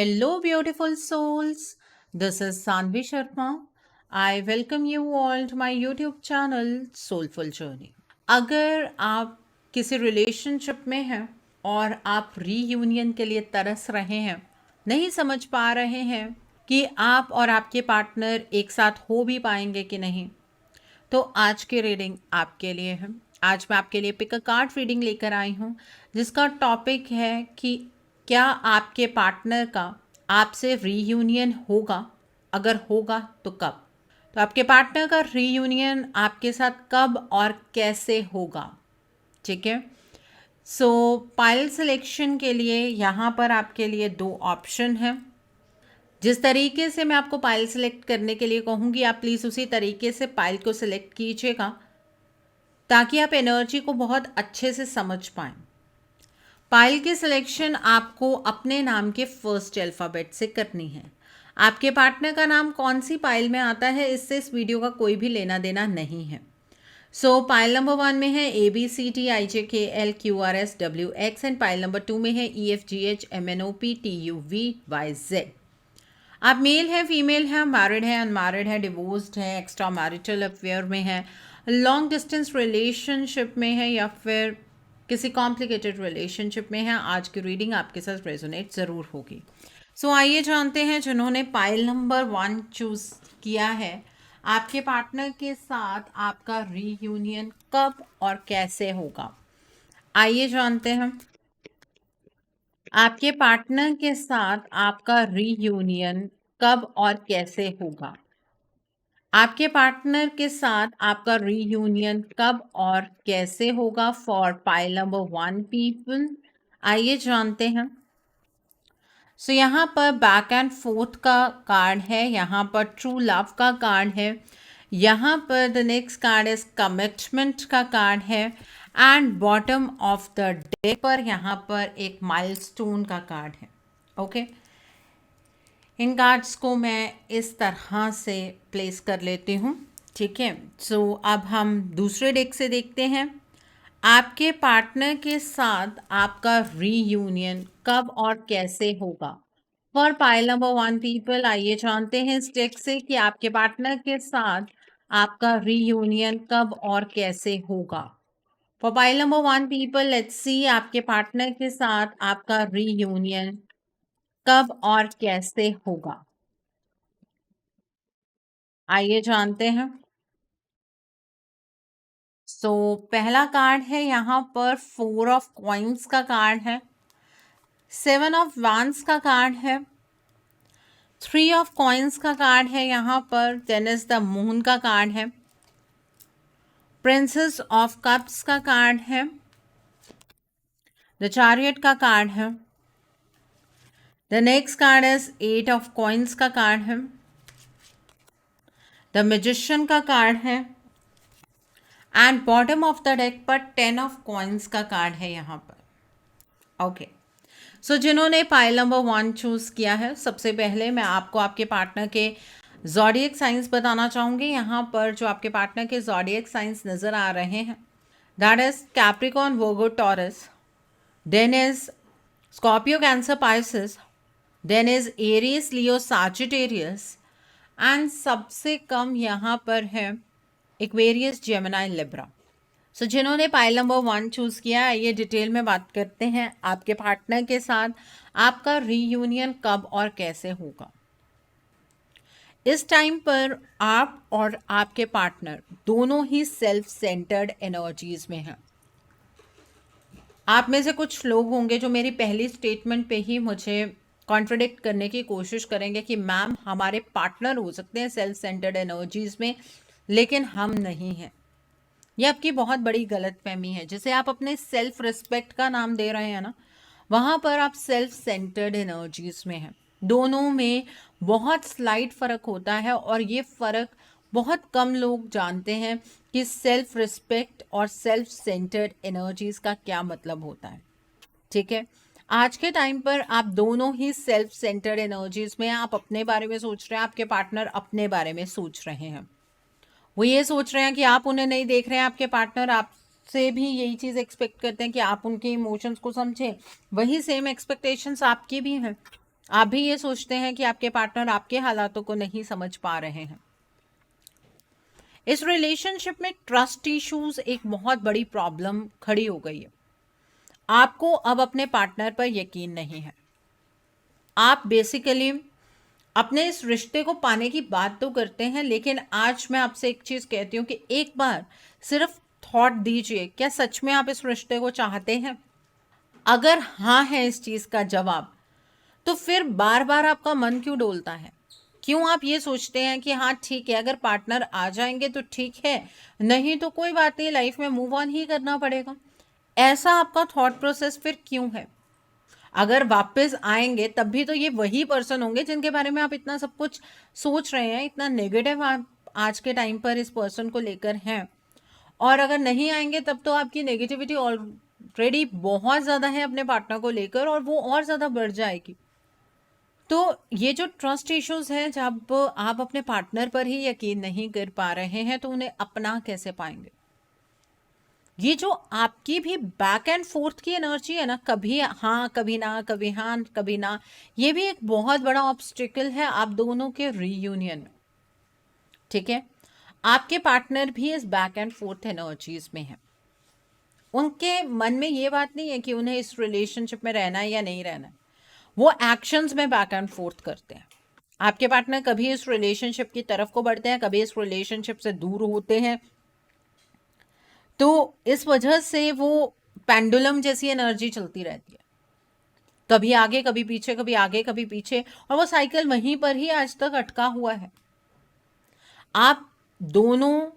Hello, beautiful souls. This is Sanvi Sharma. I welcome you all to my YouTube channel Soulful Journey. अगर आप किसी relationship में हैं और आप रीयूनियन के लिए तरस रहे हैं, नहीं समझ पा रहे हैं कि आप और आपके पार्टनर एक साथ हो भी पाएंगे कि नहीं, तो आज की रीडिंग आपके लिए है। आज मैं आपके लिए पिक अ कार्ड रीडिंग लेकर आई हूँ जिसका टॉपिक है कि क्या आपके पार्टनर का आपसे रीयूनियन होगा, अगर होगा तो कब। तो आपके पार्टनर का रीयूनियन आपके साथ कब और कैसे होगा, ठीक है। सो पाइल सिलेक्शन के लिए यहाँ पर आपके लिए दो ऑप्शन हैं। जिस तरीके से मैं आपको पाइल सिलेक्ट करने के लिए कहूँगी, आप प्लीज़ उसी तरीके से पाइल को सिलेक्ट कीजिएगा ताकि आप एनर्जी को बहुत अच्छे से समझ पाएँ। पाइल की सिलेक्शन आपको अपने नाम के फर्स्ट अल्फ़ाबेट से करनी है। आपके पार्टनर का नाम कौन सी पाइल में आता है, इससे इस वीडियो का कोई भी लेना देना नहीं है। पाइल नंबर 1 में है ABCDIJKLQRSWX एंड पाइल नंबर 2 में है EFGHMNOPTUVYZ। आप मेल है, फीमेल है, मैरिड है, अनमैरिड है, डिवोर्स्ड है, एक्स्ट्रा मैरिटल अफेयर में है, लॉन्ग डिस्टेंस रिलेशनशिप में है या फिर किसी कॉम्प्लिकेटेड रिलेशनशिप में है, आज की रीडिंग आपके साथ रेजोनेट ज़रूर होगी। आइए जानते हैं जिन्होंने पाइल नंबर 1 चूज़ किया है, आपके पार्टनर के साथ आपका रीयूनियन कब और कैसे होगा। आइए जानते हैं आपके पार्टनर के साथ आपका रीयूनियन कब और कैसे होगा। आपके पार्टनर के साथ आपका रीयूनियन कब और कैसे होगा फॉर पाइल नंबर 1 पीपल। आइए जानते हैं। यहाँ पर बैक एंड फोर्थ का कार्ड है, यहाँ पर ट्रू लव का कार्ड है, यहाँ पर the next card is commitment का कार्ड है and bottom of the deck पर यहाँ पर एक माइलस्टोन का कार्ड है। ओके, इन कार्ड्स को मैं इस तरह से प्लेस कर लेती हूँ, ठीक है। अब हम दूसरे डेक से देखते हैं आपके पार्टनर के साथ आपका रीयूनियन कब और कैसे होगा फॉर पाइल नंबर 1 पीपल। आइए जानते हैं इस डेक से कि आपके पार्टनर के साथ आपका रीयूनियन कब और कैसे होगा। For pile number 1 people, let's see आपके पार्टनर के साथ आपका रीयूनियन कब और कैसे होगा। आइए जानते हैं। पहला कार्ड है यहाँ पर 4 ऑफ कॉइन्स का कार्ड है, 7 ऑफ वांस का कार्ड है, 3 ऑफ कॉइन्स का कार्ड है यहाँ पर, देन इज द मून का कार्ड है, प्रिंसेस ऑफ कप्स का कार्ड है, द चैरियट का कार्ड है, the next card is 8 of coins का कार्ड है, द मैजिशियन का कार्ड है and bottom of the deck पर 10 ऑफ कॉइन्स का कार्ड है यहाँ पर। ओके, जिन्होंने पाइल नंबर 1 चूज़ किया है, सबसे पहले मैं आपको आपके पार्टनर के ज़ोडिएक साइंस बताना चाहूँगी। यहाँ पर जो आपके पार्टनर के ज़ोडिएक साइंस नज़र आ रहे हैं, that is Capricorn, Virgo, Taurus, then is Scorpio, Cancer, Pisces, then is Aries, Leo, Sagittarius and सबसे कम यहाँ पर है एक्वेरियस, जेमिनी, लिब्रा। जिन्होंने पाइल नंबर 1 चूज़ किया है, ये डिटेल में बात करते हैं आपके पार्टनर के साथ आपका रीयूनियन कब और कैसे होगा। इस टाइम पर आप और आपके पार्टनर दोनों ही सेल्फ सेंटर्ड एनर्जीज में हैं। आप में से कुछ लोग होंगे जो मेरी पहली स्टेटमेंट पे ही मुझे कॉन्ट्रडिक्ट करने की कोशिश करेंगे कि मैम हमारे पार्टनर हो सकते हैं सेल्फ सेंटर्ड एनर्जीज में, लेकिन हम नहीं हैं। ये आपकी बहुत बड़ी गलतफहमी है। जिसे आप अपने सेल्फ रिस्पेक्ट का नाम दे रहे हैं ना, वहाँ पर आप सेल्फ सेंटर्ड एनर्जीज में हैं। दोनों में बहुत स्लाइट फ़र्क होता है और ये फ़र्क बहुत कम लोग जानते हैं कि सेल्फ रिस्पेक्ट और सेल्फ सेंटर्ड एनर्जीज का क्या मतलब होता है, ठीक है। आज के टाइम पर आप दोनों ही सेल्फ सेंटर्ड एनर्जीज में, आप अपने बारे में सोच रहे हैं, आपके पार्टनर अपने बारे में सोच रहे हैं। वो ये सोच रहे हैं कि आप उन्हें नहीं देख रहे हैं, आपके पार्टनर आपसे भी यही चीज़ एक्सपेक्ट करते हैं कि आप उनके इमोशंस को समझें। वही सेम एक्सपेक्टेशंस आपकी भी हैं। आप भी ये सोचते हैं कि आपके पार्टनर आपके हालातों को नहीं समझ पा रहे हैं। इस रिलेशनशिप में ट्रस्ट इश्यूज एक बहुत बड़ी प्रॉब्लम खड़ी हो गई है। आपको अब अपने पार्टनर पर यकीन नहीं है। आप बेसिकली अपने इस रिश्ते को पाने की बात तो करते हैं, लेकिन आज मैं आपसे एक चीज कहती हूँ कि एक बार सिर्फ थॉट दीजिए, क्या सच में आप इस रिश्ते को चाहते हैं? अगर हाँ है इस चीज का जवाब, तो फिर बार बार आपका मन क्यों डोलता है? क्यों आप ये सोचते हैं कि हाँ ठीक है, अगर पार्टनर आ जाएंगे तो ठीक है, नहीं तो कोई बात नहीं, लाइफ में मूव ऑन ही करना पड़ेगा? ऐसा आपका थॉट प्रोसेस फिर क्यों है? अगर वापस आएंगे तब भी तो ये वही पर्सन होंगे जिनके बारे में आप इतना सब कुछ सोच रहे हैं, इतना नेगेटिव आप आज के टाइम पर इस पर्सन को लेकर हैं। और अगर नहीं आएंगे तब तो आपकी नेगेटिविटी ऑलरेडी बहुत ज़्यादा है अपने पार्टनर को लेकर, और वो और ज़्यादा बढ़ जाएगी। तो ये जो ट्रस्ट इश्यूज हैं, जब आप अपने पार्टनर पर ही यकीन नहीं कर पा रहे हैं तो उन्हें अपना कैसे पाएंगे? ये जो आपकी भी बैक एंड फोर्थ की एनर्जी है ना, कभी हाँ कभी ना, कभी हाँ कभी ना, ये भी एक बहुत बड़ा ऑब्स्टिकल है आप दोनों के रीयूनियन में। ठीक है, आपके पार्टनर भी इस बैक एंड फोर्थ एनर्जीज में है। उनके मन में ये बात नहीं है कि उन्हें इस रिलेशनशिप में रहना है या नहीं रहना है, वो एक्शंस में बैक एंड फोर्थ करते हैं। आपके पार्टनर कभी इस रिलेशनशिप की तरफ को बढ़ते हैं, कभी इस रिलेशनशिप से दूर होते हैं। तो इस वजह से वो पेंडुलम जैसी एनर्जी चलती रहती है, कभी आगे कभी पीछे, कभी आगे कभी पीछे, और वो साइकिल वहीं पर ही आज तक अटका हुआ है। आप दोनों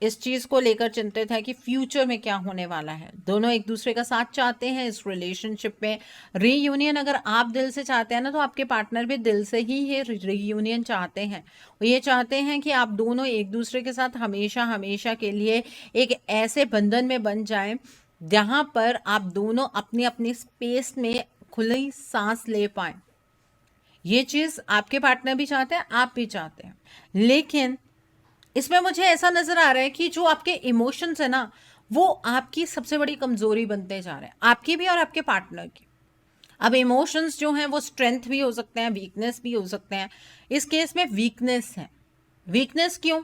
इस चीज को लेकर चिंतित है कि फ्यूचर में क्या होने वाला है। दोनों एक दूसरे का साथ चाहते हैं इस रिलेशनशिप में। रीयूनियन अगर आप दिल से चाहते हैं ना, तो आपके पार्टनर भी दिल से ही ये रीयूनियन चाहते हैं। वो ये चाहते हैं कि आप दोनों एक दूसरे के साथ हमेशा हमेशा के लिए एक ऐसे बंधन में बन जाएं जहां पर आप दोनों अपनी अपनी स्पेस में खुली सांस ले पाए। ये चीज आपके पार्टनर भी चाहते हैं, आप भी चाहते हैं। लेकिन इसमें मुझे ऐसा नजर आ रहा है कि जो आपके इमोशंस है ना, वो आपकी सबसे बड़ी कमजोरी बनते जा रहे हैं, आपकी भी और आपके पार्टनर की। अब इमोशंस जो हैं वो स्ट्रेंथ भी हो सकते हैं, वीकनेस भी हो सकते हैं। इस केस में वीकनेस है। वीकनेस क्यों?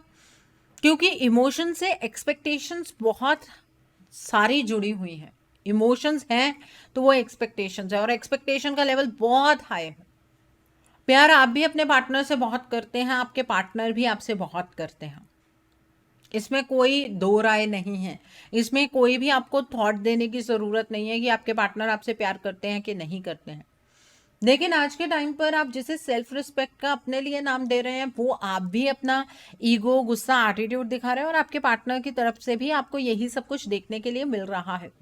क्योंकि इमोशन से एक्सपेक्टेशंस बहुत सारी जुड़ी हुई हैं। इमोशंस हैं तो वो एक्सपेक्टेशंस है, और एक्सपेक्टेशन का लेवल बहुत हाई है। प्यार आप भी अपने पार्टनर से बहुत करते हैं, आपके पार्टनर भी आपसे बहुत करते हैं, इसमें कोई दो राय नहीं है। इसमें कोई भी आपको थॉट देने की ज़रूरत नहीं है कि आपके पार्टनर आपसे प्यार करते हैं कि नहीं करते हैं। लेकिन आज के टाइम पर आप जिसे सेल्फ रिस्पेक्ट का अपने लिए नाम दे रहे हैं, वो आप भी अपना ईगो, गुस्सा, एटीट्यूड दिखा रहे हैं, और आपके पार्टनर की तरफ से भी आपको यही सब कुछ देखने के लिए मिल रहा है।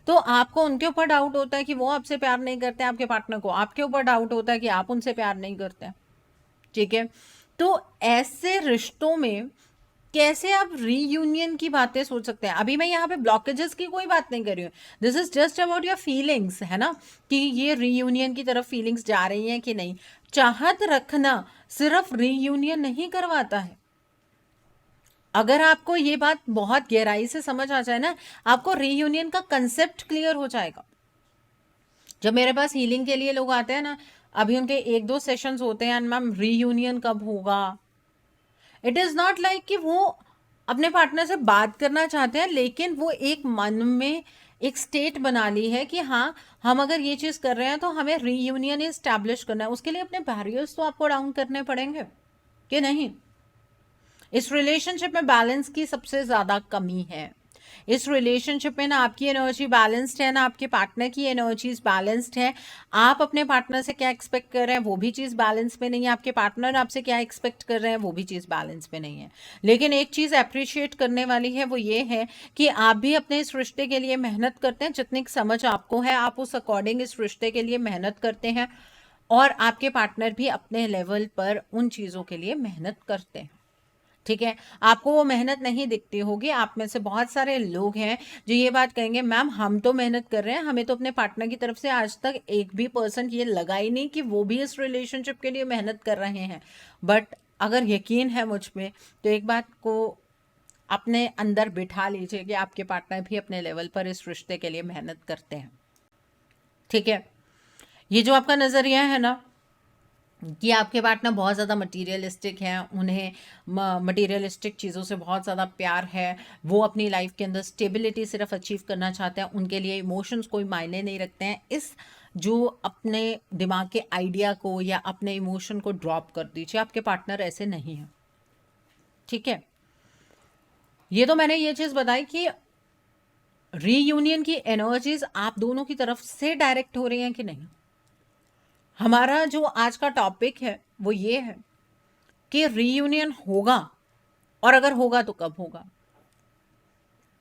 तो आपको उनके ऊपर डाउट होता है कि वो आपसे प्यार नहीं करते, आपके पार्टनर को आपके ऊपर डाउट होता है कि आप उनसे प्यार नहीं करते। ठीक है, तो ऐसे रिश्तों में कैसे आप रीयूनियन की बातें सोच सकते हैं? अभी मैं यहाँ पे ब्लॉकेजेस की कोई बात नहीं कर रही हूँ, this is just about your feelings, है ना, कि ये रीयूनियन की तरफ फीलिंग्स जा रही हैं कि नहीं। चाहत रखना सिर्फ रीयूनियन नहीं करवाता है। अगर आपको ये बात बहुत गहराई से समझ आ जाए ना, आपको रीयूनियन का कंसेप्ट क्लियर हो जाएगा। जब मेरे पास हीलिंग के लिए लोग आते हैं ना, अभी उनके 1-2 सेशंस होते हैं, मैम रीयूनियन कब होगा? इट इज नॉट लाइक कि वो अपने पार्टनर से बात करना चाहते हैं, लेकिन वो एक मन में एक स्टेट बना ली है कि हाँ, हम अगर ये चीज़ कर रहे हैं तो हमें रीयूनियन इस्टेब्लिश करना है। उसके लिए अपने बैरियर्स तो आपको डाउन करने पड़ेंगे कि नहीं। इस रिलेशनशिप में बैलेंस की सबसे ज़्यादा कमी है। इस रिलेशनशिप में ना आपकी एनर्जी बैलेंस्ड है, ना आपके पार्टनर की एनर्जीज बैलेंस्ड है। आप अपने पार्टनर से क्या एक्सपेक्ट कर रहे हैं वो भी चीज़ बैलेंस में नहीं है, आपके पार्टनर आपसे क्या एक्सपेक्ट कर रहे हैं वो भी चीज़ बैलेंस में नहीं है। लेकिन एक चीज़ अप्रिशिएट करने वाली है, वो ये है कि आप भी अपने इस रिश्ते के लिए मेहनत करते हैं। जितनी समझ आपको है, आप उस अकॉर्डिंग इस रिश्ते के लिए मेहनत करते हैं, और आपके पार्टनर भी अपने लेवल पर उन चीज़ों के लिए मेहनत करते हैं। ठीक है, आपको वो मेहनत नहीं दिखती होगी। आप में से बहुत सारे लोग हैं जो ये बात कहेंगे, मैम हम तो मेहनत कर रहे हैं, हमें तो अपने पार्टनर की तरफ से आज तक एक भी पर्सन ये लगा ही नहीं कि वो भी इस रिलेशनशिप के लिए मेहनत कर रहे हैं। बट अगर यकीन है मुझ पे, तो एक बात को अपने अंदर बिठा लीजिए कि आपके पार्टनर भी अपने लेवल पर इस रिश्ते के लिए मेहनत करते हैं। ठीक है, ये जो आपका नज़रिया है ना, कि आपके पार्टनर बहुत ज़्यादा मटीरियलिस्टिक हैं, उन्हें मटीरियलिस्टिक चीज़ों से बहुत ज़्यादा प्यार है, वो अपनी लाइफ के अंदर स्टेबिलिटी सिर्फ अचीव करना चाहते हैं, उनके लिए इमोशंस कोई मायने नहीं रखते हैं। इस जो अपने दिमाग के आइडिया को या अपने इमोशन को ड्रॉप कर दीजिए, आपके पार्टनर ऐसे नहीं हैं। ठीक है, ये तो मैंने ये चीज़ बताई कि रीयूनियन की एनर्जीज आप दोनों की तरफ से डायरेक्ट हो रही हैं कि नहीं। हमारा जो आज का टॉपिक है वो ये है कि रीयूनियन होगा, और अगर होगा तो कब होगा।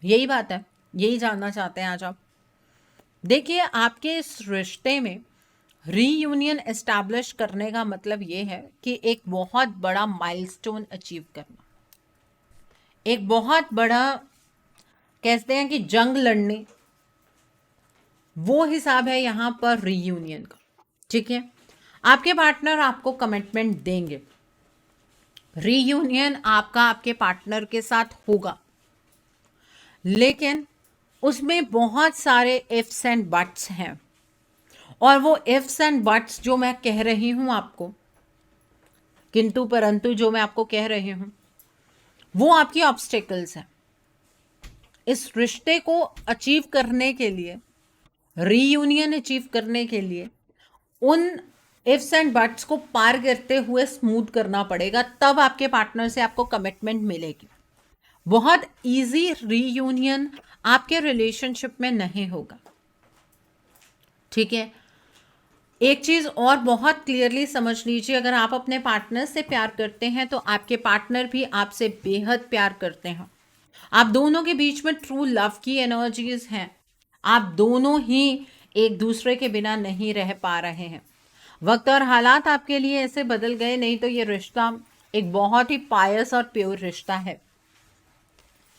यही बात है, यही जानना चाहते हैं आज आप। देखिए, आपके इस रिश्ते में रीयूनियन एस्टैब्लिश करने का मतलब ये है कि एक बहुत बड़ा माइलस्टोन अचीव करना, एक बहुत बड़ा कहते हैं कि जंग लड़ने, वो हिसाब है यहां पर रीयूनियन का। ठीक है, आपके पार्टनर आपको कमिटमेंट देंगे, रीयूनियन आपका आपके पार्टनर के साथ होगा, लेकिन उसमें बहुत सारे इफ्स एंड बट्स हैं। और वो इफ्स एंड बट्स जो मैं कह रही हूं आपको, किंतु परंतु जो मैं आपको कह रही हूं, वो आपकी ऑब्स्टेकल्स हैं। इस रिश्ते को अचीव करने के लिए, रीयूनियन अचीव करने के लिए, उन इफ्स एंड बट्स को पार करते हुए स्मूथ करना पड़ेगा, तब आपके पार्टनर से आपको कमिटमेंट मिलेगी। बहुत इजी रीयूनियन आपके रिलेशनशिप में नहीं होगा। ठीक है, एक चीज और बहुत क्लियरली समझ लीजिए, अगर आप अपने पार्टनर से प्यार करते हैं तो आपके पार्टनर भी आपसे बेहद प्यार करते हैं। आप दोनों के बीच में ट्रू लव की एनर्जीज हैं। आप दोनों ही एक दूसरे के बिना नहीं रह पा रहे हैं। वक्त और हालात आपके लिए ऐसे बदल गए, नहीं तो ये रिश्ता एक बहुत ही पायस और प्योर रिश्ता है।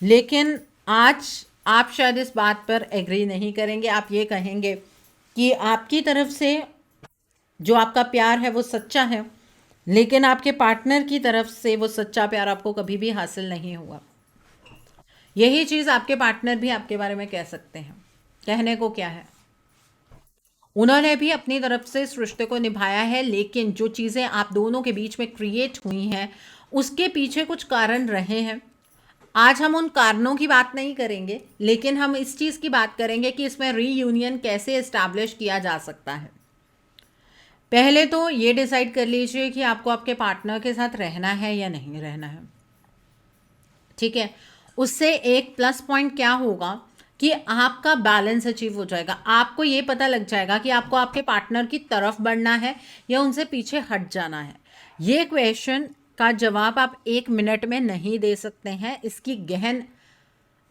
लेकिन आज आप शायद इस बात पर एग्री नहीं करेंगे। आप ये कहेंगे कि आपकी तरफ से जो आपका प्यार है वो सच्चा है, लेकिन आपके पार्टनर की तरफ से वो सच्चा प्यार आपको कभी भी हासिल नहीं हुआ। यही चीज़ आपके पार्टनर भी आपके बारे में कह सकते हैं। कहने को क्या है, उन्होंने भी अपनी तरफ से इस रिश्ते को निभाया है, लेकिन जो चीज़ें आप दोनों के बीच में क्रिएट हुई हैं उसके पीछे कुछ कारण रहे हैं। आज हम उन कारणों की बात नहीं करेंगे, लेकिन हम इस चीज़ की बात करेंगे कि इसमें रीयूनियन कैसे एस्टैब्लिश किया जा सकता है। पहले तो ये डिसाइड कर लीजिए कि आपको आपके पार्टनर के साथ रहना है या नहीं रहना है। ठीक है, उससे एक प्लस पॉइंट क्या होगा कि आपका बैलेंस अचीव हो जाएगा। आपको ये पता लग जाएगा कि आपको आपके पार्टनर की तरफ बढ़ना है या उनसे पीछे हट जाना है। ये क्वेश्चन का जवाब आप 1 मिनट में नहीं दे सकते हैं। इसकी गहन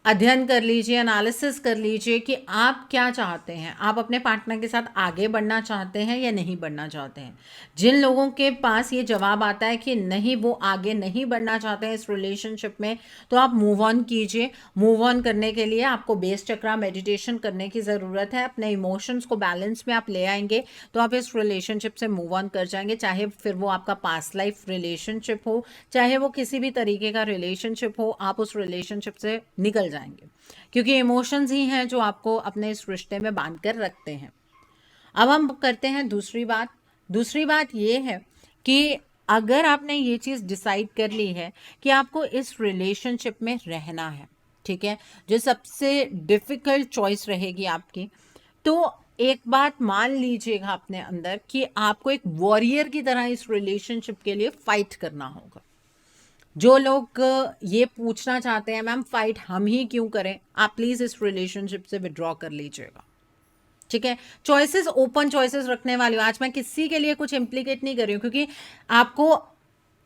अध्ययन कर लीजिए, एनालिसिस कर लीजिए कि आप क्या चाहते हैं। आप अपने पार्टनर के साथ आगे बढ़ना चाहते हैं या नहीं बढ़ना चाहते हैं। जिन लोगों के पास ये जवाब आता है कि नहीं, वो आगे नहीं बढ़ना चाहते हैं इस रिलेशनशिप में, तो आप मूव ऑन कीजिए। मूव ऑन करने के लिए आपको बेस चक्रा मेडिटेशन करने की ज़रूरत है। अपने इमोशंस को बैलेंस में आप ले आएंगे तो आप इस रिलेशनशिप से मूव ऑन कर जाएंगे। चाहे फिर वो आपका पास्ट लाइफ रिलेशनशिप हो, चाहे वो किसी भी तरीके का रिलेशनशिप हो, आप उस रिलेशनशिप से निकल जाएंगे, क्योंकि इमोशंस ही हैं जो आपको अपने इस रिश्ते में बांध कर रखते हैं। अब हम करते हैं दूसरी बात। दूसरी बात ये है कि अगर आपने ये चीज़ डिसाइड कर ली है कि आपको इस रिलेशनशिप में रहना है, ठीक है, जो सबसे डिफ़िकल्ट चॉइस रहेगी आपकी, तो एक बात मान लीजिएगा अपने अंदर कि आपको एक वॉरियर की तरह इस रिलेशनशिप के लिए फाइट करना होगा। जो लोग ये पूछना चाहते हैं मैम फाइट हम ही क्यों करें, आप प्लीज़ इस रिलेशनशिप से विड्रॉ कर लीजिएगा। ठीक है, चॉइसेस ओपन चॉइसेस रखने वाली हूँ। आज मैं किसी के लिए कुछ इम्प्लीकेट नहीं कर रही हूँ, क्योंकि आपको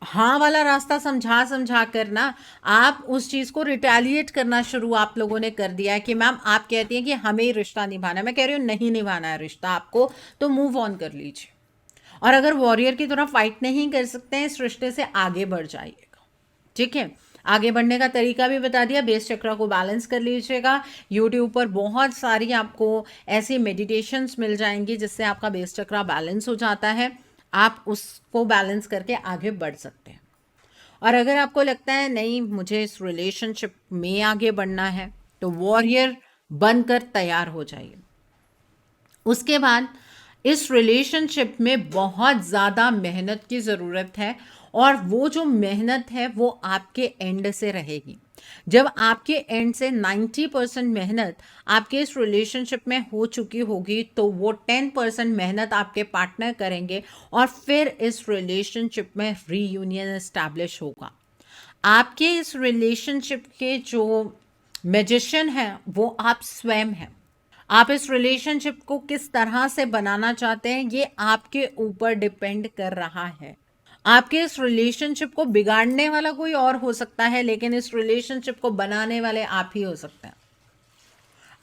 हाँ वाला रास्ता समझा समझा कर ना आप उस चीज़ को रिटेलिएट करना शुरू आप लोगों ने कर दिया है कि मैम आप कहती हैं कि हमें ही रिश्ता निभाना है। मैं कह रही हूँ नहीं निभाना है रिश्ता आपको, तो मूव ऑन कर लीजिए। और अगर वॉरियर की तरह फाइट नहीं कर सकते हैं, इस रिश्ते से आगे बढ़ जाइएगा। ठीक है, आगे बढ़ने का तरीका भी बता दिया। बेस चक्र को बैलेंस कर लीजिएगा। यूट्यूब पर बहुत सारी आपको ऐसी मेडिटेशंस मिल जाएंगी जिससे आपका बेस चक्र बैलेंस हो जाता है। आप उसको बैलेंस करके आगे बढ़ सकते हैं। और अगर आपको लगता है नहीं मुझे इस रिलेशनशिप में आगे बढ़ना है, तो वॉरियर बनकर तैयार हो जाइए। उसके बाद इस रिलेशनशिप में बहुत ज़्यादा मेहनत की ज़रूरत है, और वो जो मेहनत है वो आपके एंड से रहेगी। जब आपके एंड से 90% मेहनत आपके इस रिलेशनशिप में हो चुकी होगी, तो वो 10% मेहनत आपके पार्टनर करेंगे, और फिर इस रिलेशनशिप में रीयूनियन एस्टैब्लिश होगा। आपके इस रिलेशनशिप के जो मैजिशियन हैं वो आप स्वयं हैं। आप इस रिलेशनशिप को किस तरह से बनाना चाहते हैं ये आपके ऊपर डिपेंड कर रहा है। आपके इस रिलेशनशिप को बिगाड़ने वाला कोई और हो सकता है, लेकिन इस रिलेशनशिप को बनाने वाले आप ही हो सकते हैं।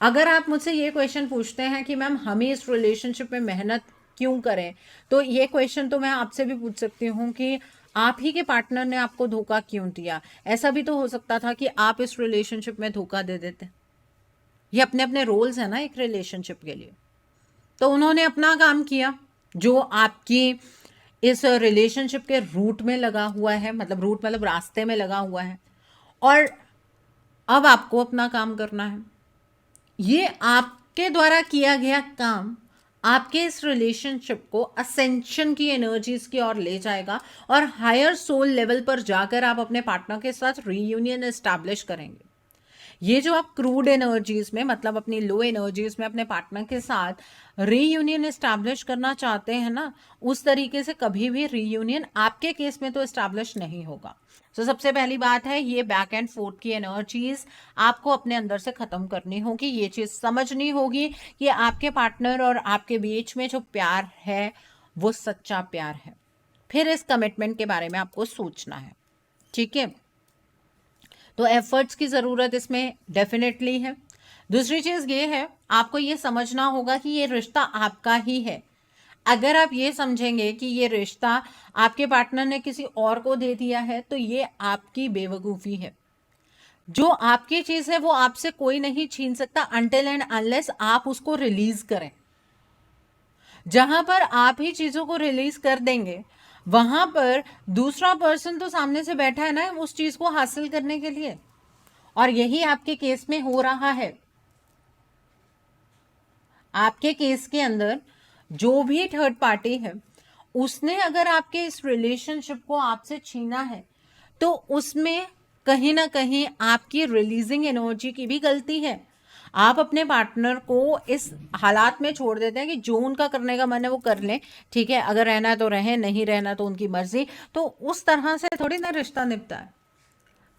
अगर आप मुझसे ये क्वेश्चन पूछते हैं कि मैम हमें इस रिलेशनशिप में मेहनत क्यों करें, तो ये क्वेश्चन तो मैं आपसे भी पूछ सकती हूँ कि आप ही के पार्टनर ने आपको धोखा क्यों दिया। ऐसा भी तो हो सकता था कि आप इस रिलेशनशिप में धोखा दे देते। ये अपने अपने रोल्स हैं ना एक रिलेशनशिप के लिए। तो उन्होंने अपना काम किया जो आपकी इस रिलेशनशिप के रूट में लगा हुआ है, मतलब रूट मतलब रास्ते में लगा हुआ है, और अब आपको अपना काम करना है। ये आपके द्वारा किया गया काम आपके इस रिलेशनशिप को असेंशन की एनर्जीज की ओर ले जाएगा, और हायर सोल लेवल पर जाकर आप अपने पार्टनर के साथ रीयूनियन एस्टैब्लिश करेंगे। ये जो आप क्रूड एनर्जीज में, मतलब अपनी लो एनर्जीज में अपने पार्टनर के साथ रीयूनियन एस्टैब्लिश करना चाहते हैं ना, उस तरीके से कभी भी रीयूनियन आपके केस में तो एस्टैब्लिश नहीं होगा। तो सबसे पहली बात है, ये बैक एंड फोर्थ की एनर्जीज आपको अपने अंदर से खत्म करनी होगी। ये चीज समझनी होगी कि आपके पार्टनर और आपके बीच में जो प्यार है वो सच्चा प्यार है। फिर इस कमिटमेंट के बारे में आपको सोचना है, ठीक है। तो एफर्ट्स की ज़रूरत इसमें डेफिनेटली है। दूसरी चीज़ ये है, आपको ये समझना होगा कि ये रिश्ता आपका ही है। अगर आप ये समझेंगे कि ये रिश्ता आपके पार्टनर ने किसी और को दे दिया है, तो ये आपकी बेवकूफ़ी है। जो आपकी चीज़ है वो आपसे कोई नहीं छीन सकता अनटिल एंड अनलेस आप उसको रिलीज करें। जहां पर आप ही चीज़ों को रिलीज कर देंगे, वहां पर दूसरा पर्सन तो सामने से बैठा है ना उस चीज़ को हासिल करने के लिए, और यही आपके केस में हो रहा है। आपके केस के अंदर जो भी थर्ड पार्टी है, उसने अगर आपके इस रिलेशनशिप को आपसे छीना है, तो उसमें कहीं ना कहीं आपकी रिलीजिंग एनर्जी की भी गलती है। आप अपने पार्टनर को इस हालात में छोड़ देते हैं कि जो उनका करने का मन है वो कर लें, ठीक है, अगर रहना है तो रहें, नहीं रहना तो उनकी मर्जी। तो उस तरह से थोड़ी ना रिश्ता निपटा है।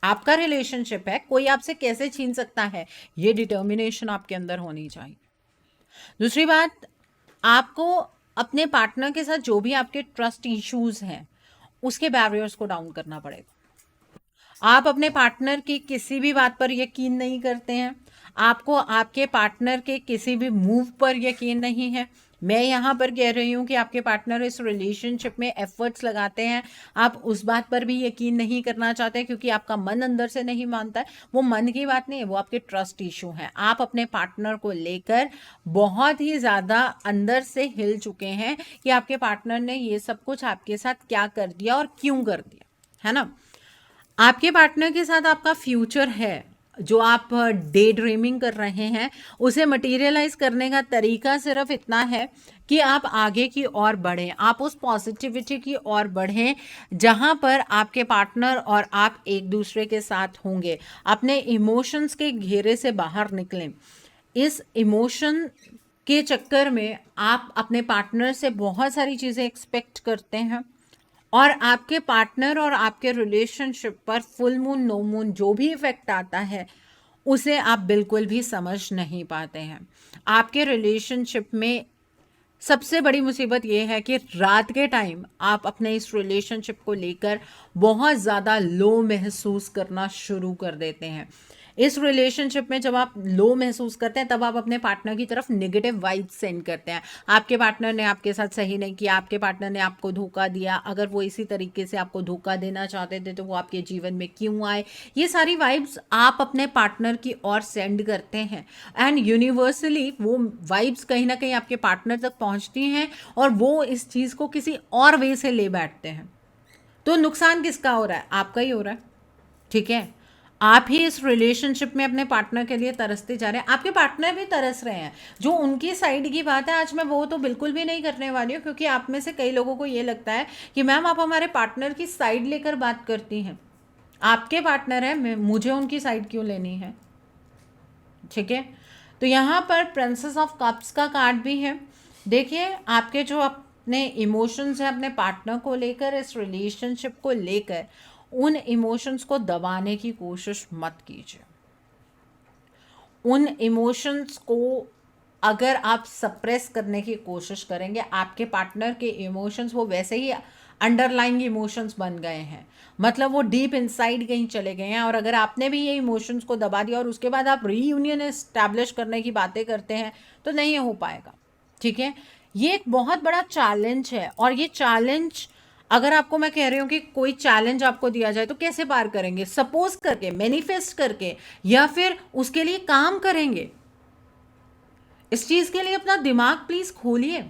आपका रिलेशनशिप है, कोई आपसे कैसे छीन सकता है, ये डिटर्मिनेशन आपके अंदर होनी चाहिए। दूसरी बात, आपको अपने पार्टनर के साथ जो भी आपके ट्रस्ट इश्यूज हैं उसके बैरियर्स को डाउन करना पड़ेगा। आप अपने पार्टनर की किसी भी बात पर यकीन नहीं करते हैं, आपको आपके पार्टनर के किसी भी मूव पर यकीन नहीं है। मैं यहाँ पर कह रही हूँ कि आपके पार्टनर इस रिलेशनशिप में एफर्ट्स लगाते हैं, आप उस बात पर भी यकीन नहीं करना चाहते क्योंकि आपका मन अंदर से नहीं मानता है। वो मन की बात नहीं है, वो आपके ट्रस्ट इशू है। आप अपने पार्टनर को लेकर बहुत ही ज़्यादा अंदर से हिल चुके हैं कि आपके पार्टनर ने ये सब कुछ आपके साथ क्या कर दिया और क्यों कर दिया, है ना। आपके पार्टनर के साथ आपका फ्यूचर है, जो आप डे ड्रीमिंग कर रहे हैं, उसे मटेरियलाइज करने का तरीका सिर्फ इतना है कि आप आगे की ओर बढ़ें, आप उस पॉजिटिविटी की ओर बढ़ें जहां पर आपके पार्टनर और आप एक दूसरे के साथ होंगे। अपने इमोशंस के घेरे से बाहर निकलें। इस इमोशन के चक्कर में आप अपने पार्टनर से बहुत सारी चीज़ें एक्सपेक्ट करते हैं, और आपके पार्टनर और आपके रिलेशनशिप पर फुल मून नो मून जो भी इफेक्ट आता है उसे आप बिल्कुल भी समझ नहीं पाते हैं। आपके रिलेशनशिप में सबसे बड़ी मुसीबत ये है कि रात के टाइम आप अपने इस रिलेशनशिप को लेकर बहुत ज़्यादा लो महसूस करना शुरू कर देते हैं। इस रिलेशनशिप में जब आप लो महसूस करते हैं तब आप अपने पार्टनर की तरफ नेगेटिव वाइब्स सेंड करते हैं। आपके पार्टनर ने आपके साथ सही नहीं किया, आपके पार्टनर ने आपको धोखा दिया, अगर वो इसी तरीके से आपको धोखा देना चाहते थे तो वो आपके जीवन में क्यों आए, ये सारी वाइब्स आप अपने पार्टनर की ओर सेंड करते हैं। एंड यूनिवर्सली वो वाइब्स कहीं ना कहीं आपके पार्टनर तक पहुंचती हैं और वो इस चीज़ को किसी और वे से ले बैठते हैं। तो नुकसान किसका हो रहा है? आपका ही हो रहा है, ठीक है। आप ही इस रिलेशनशिप में अपने पार्टनर के लिए तरसते जा रहे हैं, आपके पार्टनर भी तरस रहे हैं। जो उनकी साइड की बात है आज मैं वो तो बिल्कुल भी नहीं करने वाली हूँ, क्योंकि आप में से कई लोगों को ये लगता है कि मैम आप हमारे पार्टनर की साइड लेकर बात करती हैं। आपके पार्टनर है, मुझे उनकी साइड क्यों लेनी है? ठीक है, तो यहाँ पर प्रिंसेस ऑफ कप्स का कार्ड भी है। देखिए, आपके जो अपने इमोशंस हैं अपने पार्टनर को लेकर, इस रिलेशनशिप को लेकर, उन इमोशंस को दबाने की कोशिश मत कीजिए। उन इमोशंस को अगर आप सप्रेस करने की कोशिश करेंगे, आपके पार्टनर के इमोशंस वो वैसे ही अंडरलाइंग इमोशंस बन गए हैं, मतलब वो डीप इनसाइड कहीं चले गए हैं। और अगर आपने भी ये इमोशंस को दबा दिया और उसके बाद आप रीयूनियन एस्टैब्लिश करने की बातें करते हैं तो नहीं हो पाएगा। ठीक है, ये एक बहुत बड़ा चैलेंज है, और ये चैलेंज अगर आपको मैं कह रही हूँ कि कोई चैलेंज आपको दिया जाए तो कैसे पार करेंगे? सपोज करके, मैनिफेस्ट करके, या फिर उसके लिए काम करेंगे? इस चीज़ के लिए अपना दिमाग प्लीज़ खोलिए।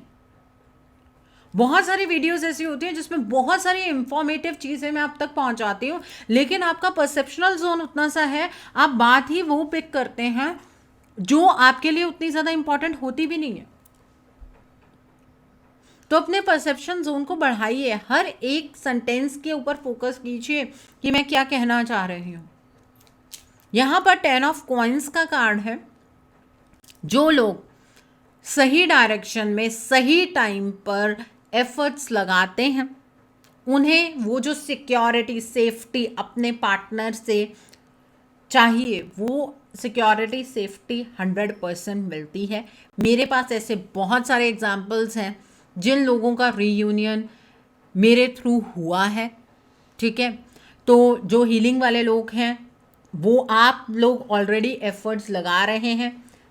बहुत सारी वीडियोस ऐसी होती हैं जिसमें बहुत सारी इंफॉर्मेटिव चीज़ें मैं आप तक पहुंचाती हूँ, लेकिन आपका परसेप्शनल जोन उतना सा है, आप बात ही वो पिक करते हैं जो आपके लिए उतनी ज़्यादा इंपॉर्टेंट होती भी नहीं है। तो अपने परसेप्शन जोन को बढ़ाइए, हर एक सेंटेंस के ऊपर फोकस कीजिए कि मैं क्या कहना चाह रही हूँ। यहाँ पर 10 ऑफ कॉइंस का कार्ड है। जो लोग सही डायरेक्शन में सही टाइम पर एफर्ट्स लगाते हैं, उन्हें वो जो सिक्योरिटी, सेफ्टी अपने पार्टनर से चाहिए, वो सिक्योरिटी, सेफ्टी 100% मिलती है। मेरे पास ऐसे बहुत सारे एग्जाम्पल्स हैं जिन लोगों का रीयूनियन मेरे थ्रू हुआ है। ठीक है, तो जो हीलिंग वाले लोग हैं वो आप लोग ऑलरेडी एफर्ट्स लगा रहे हैं,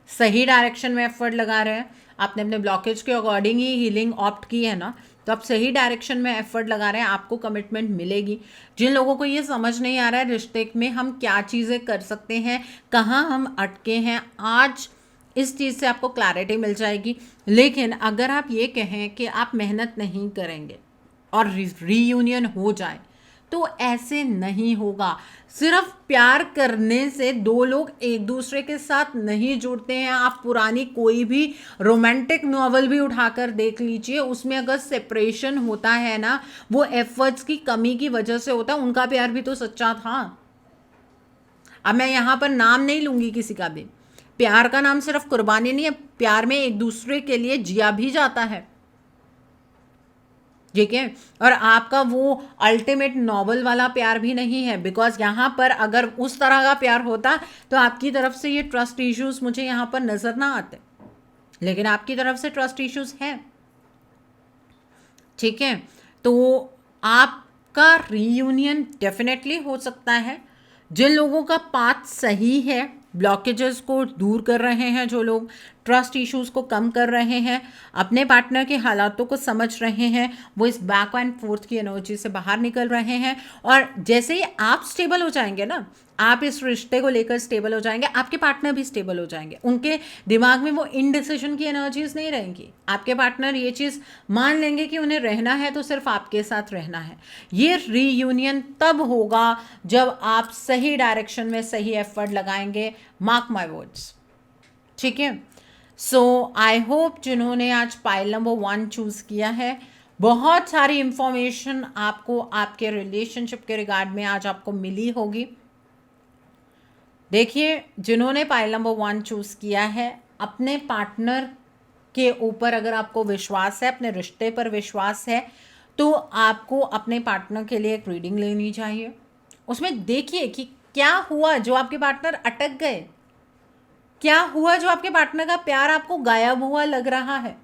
सही डायरेक्शन में एफर्ट लगा रहे हैं, आपने अपने ब्लॉकेज के अकॉर्डिंग ही हीलिंग ऑप्ट की है ना, तो आप सही डायरेक्शन में एफर्ट लगा रहे हैं, आपको कमिटमेंट मिलेगी। जिन लोगों को ये समझ नहीं आ रहा है रिश्ते में हम क्या चीज़ें कर सकते हैं, कहाँ हम अटके हैं, आज इस चीज़ से आपको क्लैरिटी मिल जाएगी। लेकिन अगर आप ये कहें कि आप मेहनत नहीं करेंगे और रीयूनियन हो जाए, तो ऐसे नहीं होगा। सिर्फ प्यार करने से दो लोग एक दूसरे के साथ नहीं जुड़ते हैं। आप पुरानी कोई भी रोमांटिक नॉवल भी उठाकर देख लीजिए, उसमें अगर सेपरेशन होता है ना, वो एफर्ट्स की कमी की वजह से होता है। उनका प्यार भी तो सच्चा था। अब मैं यहाँ पर नाम नहीं लूंगी किसी का भी, प्यार का नाम सिर्फ कुर्बानी नहीं है, प्यार में एक दूसरे के लिए जिया भी जाता है। ठीक है, और आपका वो अल्टीमेट नॉवल वाला प्यार भी नहीं है, बिकॉज यहाँ पर अगर उस तरह का प्यार होता तो आपकी तरफ से ये ट्रस्ट इश्यूज मुझे यहाँ पर नजर ना आते, लेकिन आपकी तरफ से ट्रस्ट इश्यूज हैं। ठीक है, तो आपका रीयूनियन डेफिनेटली हो सकता है। जिन लोगों का पाथ सही है, ब्लॉकेजेस को दूर कर रहे हैं, जो लोग ट्रस्ट इश्यूज को कम कर रहे हैं, अपने पार्टनर के हालातों को समझ रहे हैं, वो इस बैक एंड फोर्थ की एनर्जी से बाहर निकल रहे हैं। और जैसे ही आप स्टेबल हो जाएंगे ना, आप इस रिश्ते को लेकर स्टेबल हो जाएंगे, आपके पार्टनर भी स्टेबल हो जाएंगे। उनके दिमाग में वो इनडिसीजन की एनर्जीज नहीं रहेंगी। आपके पार्टनर ये चीज़ मान लेंगे कि उन्हें रहना है तो सिर्फ आपके साथ रहना है। ये रीयूनियन तब होगा जब आप सही डायरेक्शन में सही एफर्ट लगाएंगे, मार्क माई वर्ड्स। ठीक है, सो आई होप जिन्होंने आज पाइल नंबर 1 चूज़ किया है, बहुत सारी इंफॉर्मेशन आपको आपके रिलेशनशिप के रिगार्ड में आज आपको मिली होगी। देखिए, जिन्होंने पाइल नंबर 1 चूज़ किया है, अपने पार्टनर के ऊपर अगर आपको विश्वास है, अपने रिश्ते पर विश्वास है, तो आपको अपने पार्टनर के लिए एक रीडिंग लेनी चाहिए। उसमें देखिए कि क्या हुआ जो आपके पार्टनर अटक गए, क्या हुआ जो आपके पार्टनर का प्यार आपको गायब हुआ लग रहा है,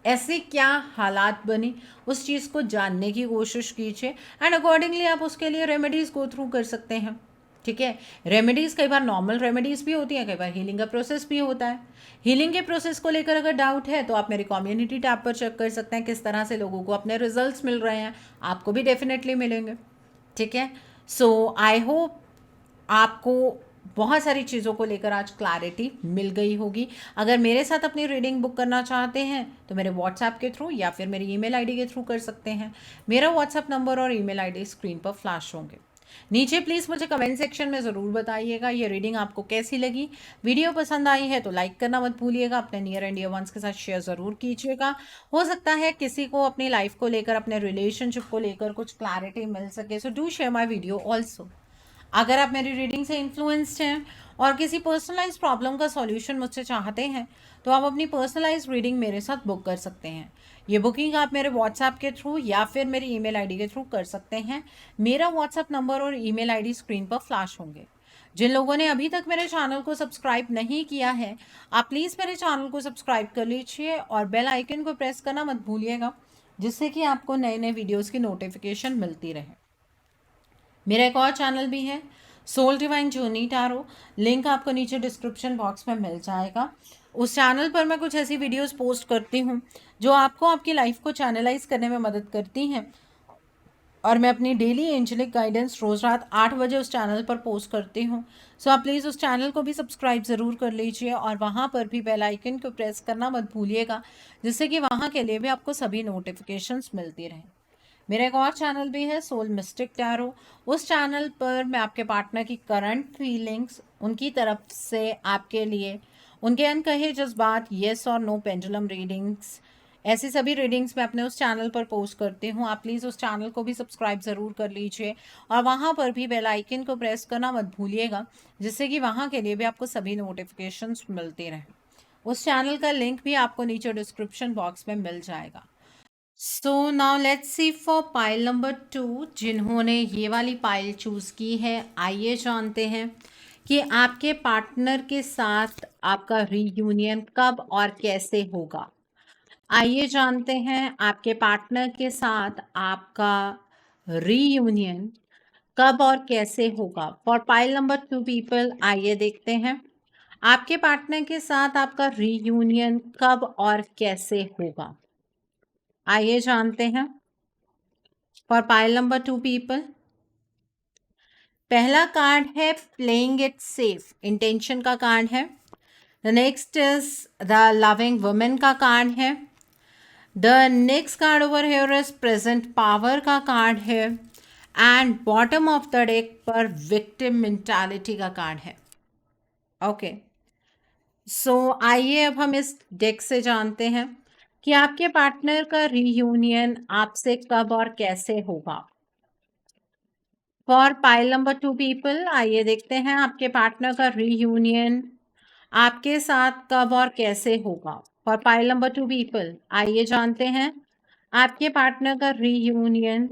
ऐसे क्या हालात बनी, उस चीज़ को जानने की कोशिश कीजिए एंड अकॉर्डिंगली आप उसके लिए रेमेडीज़ गो थ्रू कर सकते हैं। ठीक है, रेमेडीज़ कई बार नॉर्मल रेमेडीज़ भी होती हैं, कई बार हीलिंग का प्रोसेस भी होता है। हीलिंग के प्रोसेस को लेकर अगर डाउट है तो आप मेरी कम्युनिटी टैब पर चेक कर सकते हैं किस तरह से लोगों को अपने रिजल्ट्स मिल रहे हैं, आपको भी डेफिनेटली मिलेंगे। ठीक है, सो आई होप आपको बहुत सारी चीज़ों को लेकर आज क्लैरिटी मिल गई होगी। अगर मेरे साथ अपनी रीडिंग बुक करना चाहते हैं तो मेरे व्हाट्सएप के थ्रू या फिर मेरी ईमेल आईडी के थ्रू कर सकते हैं। मेरा व्हाट्सएप नंबर और ईमेल आईडी स्क्रीन पर फ्लैश होंगे। नीचे प्लीज़ मुझे कमेंट सेक्शन में ज़रूर बताइएगा ये रीडिंग आपको कैसी लगी। वीडियो पसंद आई है तो लाइक करना मत भूलिएगा, अपने नियर एंड डियर वंस के साथ शेयर ज़रूर कीजिएगा। हो सकता है किसी को अपनी लाइफ को लेकर, अपने रिलेशनशिप को लेकर कुछ क्लैरिटी मिल सके। So do share my video also. अगर आप मेरी रीडिंग से इन्फ्लुएंस्ड हैं और किसी पर्सनलाइज प्रॉब्लम का सॉल्यूशन मुझसे चाहते हैं तो आप अपनी पर्सनलाइज रीडिंग मेरे साथ बुक कर सकते हैं। ये बुकिंग आप मेरे व्हाट्सएप के थ्रू या फिर मेरी ईमेल आईडी के थ्रू कर सकते हैं। मेरा व्हाट्सएप नंबर और ईमेल आईडी स्क्रीन पर फ्लैश होंगे। जिन लोगों ने अभी तक मेरे चैनल को सब्सक्राइब नहीं किया है, आप प्लीज़ मेरे चैनल को सब्सक्राइब कर लीजिए और बेल आइकन को प्रेस करना मत भूलिएगा, जिससे कि आपको नए नए वीडियोज़ की नोटिफिकेशन मिलती रहे। मेरा एक और चैनल भी है, Soul Divine Journey Tarot, link आपको नीचे डिस्क्रिप्शन बॉक्स में मिल जाएगा। उस चैनल पर मैं कुछ ऐसी वीडियोस पोस्ट करती हूँ जो आपको आपकी लाइफ को चैनलाइज करने में मदद करती हैं, और मैं अपनी डेली एंजेलिक गाइडेंस रोज़ रात 8 बजे उस चैनल पर पोस्ट करती हूँ। सो आप प्लीज़ उस चैनल को भी सब्सक्राइब ज़रूर कर लीजिए और वहाँ पर भी बेल आइकन को प्रेस करना मत भूलिएगा, जिससे कि वहाँ के लिए भी आपको सभी नोटिफिकेशंस मिलती रहें। मेरा एक और चैनल भी है, सोल मिस्टिक टैरो। उस चैनल पर मैं आपके पार्टनर की करंट फीलिंग्स, उनकी तरफ से आपके लिए उनके अनकहे जज्बात, येस और नो पेंडुलम रीडिंग्स, ऐसी सभी रीडिंग्स मैं अपने उस चैनल पर पोस्ट करती हूँ। आप प्लीज़ उस चैनल को भी सब्सक्राइब ज़रूर कर लीजिए और वहाँ पर भी बेल आइकन को प्रेस करना मत भूलिएगा, जिससे कि वहाँ के लिए भी आपको सभी नोटिफिकेशंस मिलती रहें। उस चैनल का लिंक भी आपको नीचे डिस्क्रिप्शन बॉक्स में मिल जाएगा। So now let's see for pile number 2, जिन्होंने ये वाली पाइल चूज़ की है। आइए जानते हैं कि आपके पार्टनर के साथ आपका रीयूनियन कब और कैसे होगा। आइए जानते हैं आपके पार्टनर के साथ आपका रीयूनियन कब और कैसे होगा। फॉर पाइल नंबर 2 पीपल, आइए देखते हैं आपके पार्टनर के साथ आपका रीयूनियन कब और कैसे होगा। आइए जानते हैं फॉर पाइल नंबर 2 पीपल। पहला कार्ड है प्लेइंग इट सेफ, इंटेंशन का कार्ड है। The next is the loving women का कार्ड है। The next card over here is present power का कार्ड है। And bottom of the deck पर victim mentality का कार्ड है। ओके, सो आइए अब हम इस डेक से जानते हैं कि आपके पार्टनर का रीयूनियन आपसे कब और कैसे होगा। फॉर पाइल नंबर 2 पीपल, आइए देखते हैं आपके पार्टनर का रीयूनियन आपके साथ कब और कैसे होगा। फॉर पाइल नंबर 2 पीपल, आइए जानते हैं आपके पार्टनर का रीयूनियन